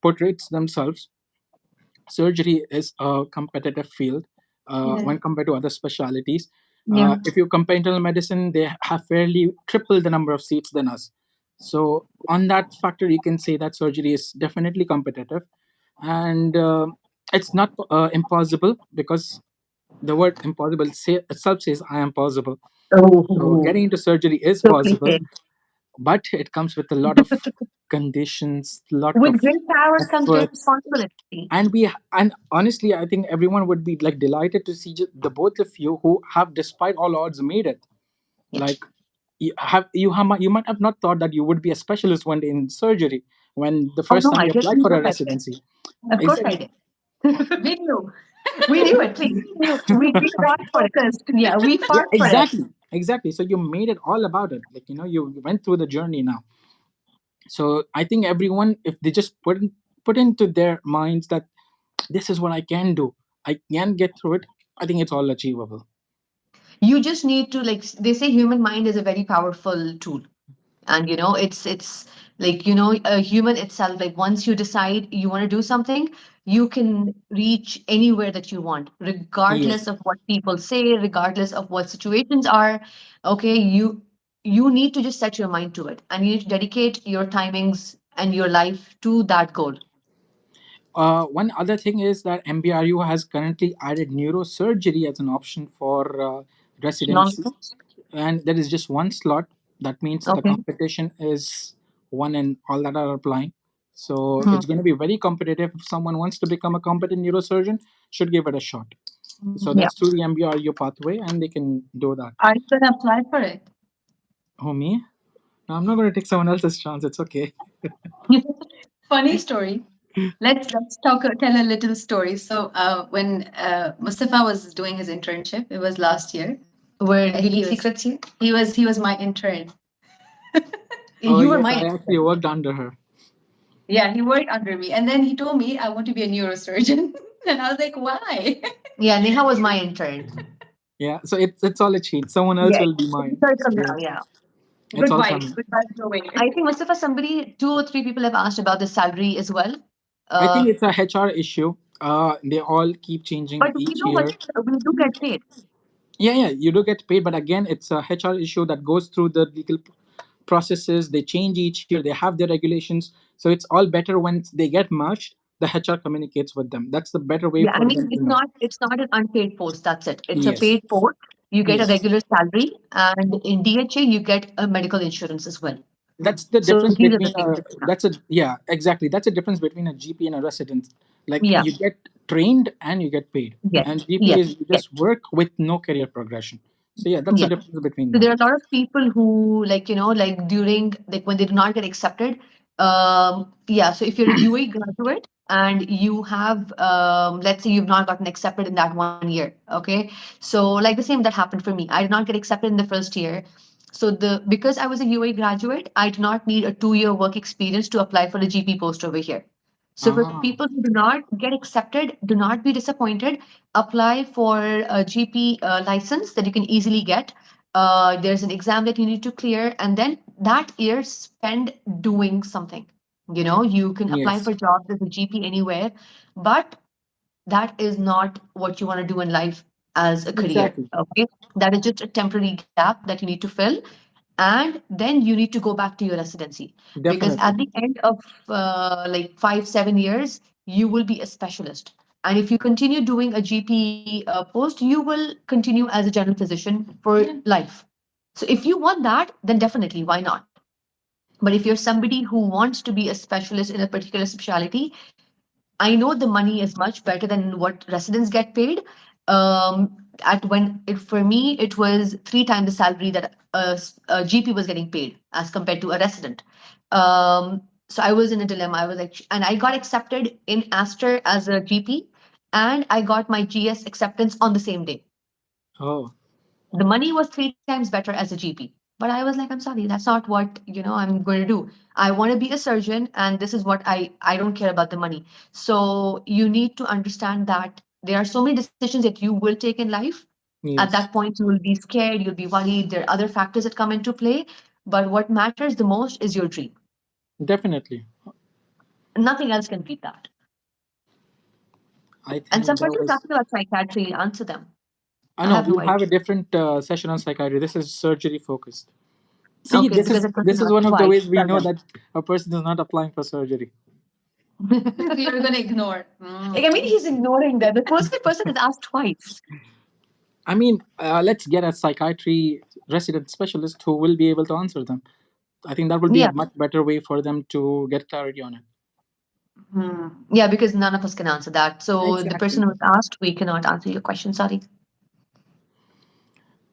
portrays themselves. Surgery is a competitive field Yeah. when compared to other specialities. Yeah. If you compare internal medicine, they have fairly triple the number of seats than us. So, on that factor, you can say that surgery is definitely competitive, and it's not impossible, because the word impossible itself says I am possible. So, Oh, getting into surgery is so possible, cliche. but it comes with a lot of conditions, lot With of great power comes great efforts, responsibility. and honestly, I think everyone would be like delighted to see the both of you who have, despite all odds, made it. Yeah. Like, you might have not thought that you would be a specialist one day in surgery when the Oh first no, time I you didn't applied for know a that yet. residency. Of course I Exactly. did. We knew. We knew it. Please. We knew. We We were fought very for it. focused. Yeah, we Yeah, fought for it. exactly. So you made it all about it. Like, you went through the journey now. So I think everyone, if they just put into their minds that this is what I can do, I can get through it, I think it's all achievable. You just need to they say human mind is a very powerful tool. And it's like a human itself, like once you decide you want to do something, you can reach anywhere that you want, regardless Yes. of what people say, regardless of what situations are. Okay, you need to just set your mind to it, and you need to dedicate your timings and your life to that goal. One other thing is that MBRU has currently added neurosurgery as an option for Long. residency, and there is just one slot. That means the Okay. competition is one in all that are applying. So Mhm. it's going to be very competitive. If someone wants to become a competent neurosurgeon, should give it a shot. So Yeah. that's through the MBRU pathway, and they can do that. Are you gonna apply for it? Oh, me? No, I'm not going to take someone else's chance. It's okay. Funny story. Let's talk. Tell a little story. So, when Mustafa was doing his internship, it was last year. Where He dealing was secrets here. he was my intern. Oh, You were yes, my I actually intern. worked under her. Yeah, he worked under me, and then he told me I want to be a neurosurgeon, and I was like, why? Yeah, Neha was my intern. Yeah, so it's all a cheat. Someone else Yeah, will be it's mine. circle now. So Yeah. it's Good all vibes. coming. Good vibes your way. I think Mustafa, somebody, two or three people have asked about the salary as well. I think Uh, it's a HR issue. They all keep changing but we each do what year. we do get paid. Yeah, you do get paid, but again, it's a HR issue that goes through the legal processes. They change each year. They have their regulations, so it's all better when they get merged. The HR communicates with them. That's the better way Yeah, I for mean, them to know. it's not an unpaid post. That's it. It's a Yes, paid post. You get a yes. regular salary, and in DHA you get a medical insurance as well. That's the So difference these are the between things a that you have. that's a yeah, exactly, that's a difference between a GP and a resident. Like, Yeah. you get trained and you get paid, Yes. and GP Yes. is you Yes. just work with no career progression. So yeah, that's the Yes. difference between So them. there are a lot of people who, like, like during, like, when they do not get accepted. Yeah. So if you're a UAE graduate and you have, let's say you've not gotten accepted in that 1 year, okay? So like the same that happened for me. I did not get accepted in the first year. So because I was a UAE graduate, I did not need a 2 year work experience to apply for the GP post over here. So for Ah, people who do not get accepted, do not be disappointed. Apply for a GP license that you can easily get. There's an exam that you need to clear, and then that year spend doing something. You can apply yes, for jobs as a GP anywhere, but that is not what you want to do in life as a career. exactly, Okay, that is just a temporary gap that you need to fill, and then you need to go back to your residency, because at definitely, the end of like 5 7 years you will be a specialist, and if you continue doing a GP post, you will continue as a general physician for life. So if you want that, then definitely, why not? But if you're somebody who wants to be a specialist in a particular specialty, I know the money is much better than what residents get paid. At when it For me, it was three times the salary that a GP was getting paid as compared to a resident. So I was in a dilemma. I was like, and I got accepted in Aster as a GP, and I got my GS acceptance on the same day. oh, The money was three times better as a GP. But I was like, I'm sorry, that's not what I'm going to do. I want to be a surgeon, and this is what I don't care about the money. So you need to understand that there are so many decisions that you will take in life. At that yes, point, you will be scared, you'll be worried. There are other factors that come into play. But what matters the most is your dream. definitely. Nothing else can beat that. I And some think that persons was. asking about psychiatry, answer them. I I know have we no have a idea. different session on psychiatry. This is surgery focused. See, Okay, this because is the person this is asked one of the twice. ways we Tell know them. that a person is not applying for surgery. So you're gonna ignore. Like, I mean, he's ignoring them. The person has asked twice. I mean, let's get a psychiatry resident specialist who will be able to answer them. I think that will be a Yeah. much better way for them to get clarity on it. Yeah, because none of us can answer that. So the person Exactly. who was asked, we cannot answer your question. Sorry.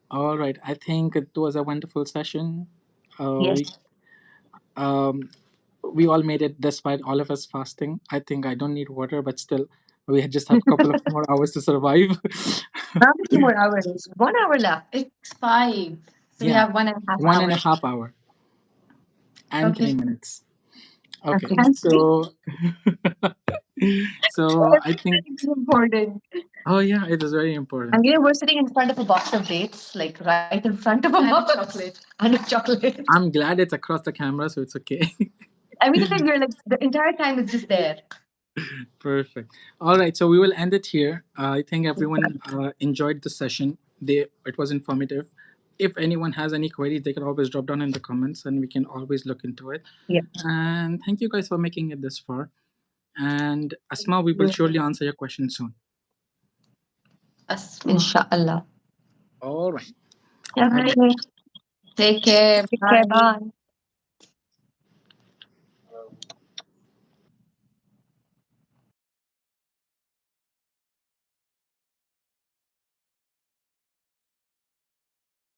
All right. I think it was a wonderful session. Uh, Yes. we um, we all made it despite all of us fasting. I think I don't need water, but still, we just have a couple of more hours to survive. How many more hours? 1 hour left. It's 5. So we Yeah, have 1.5 one and a hours. half hour and Okay. 3 minutes. Okay, Okay. And three. so so I think, Everything is important. oh yeah, it is very important. And we're sitting in front of a box of dates, like right in front of a And box. chocolate. And a chocolate. I'm glad it's across the camera, so it's okay. I mean, like, we're like the entire time is just there. Perfect. All right, so we will end it here. I think everyone enjoyed the session. It was informative. If anyone has any queries, they can always drop down in the comments, and we can always look into it. Yeah. And thank you guys for making it this far. And Asma, we will surely answer your question soon. Asma. Inshallah. All right. Bye bye. Okay. Take care. Take care. Bye. Bye.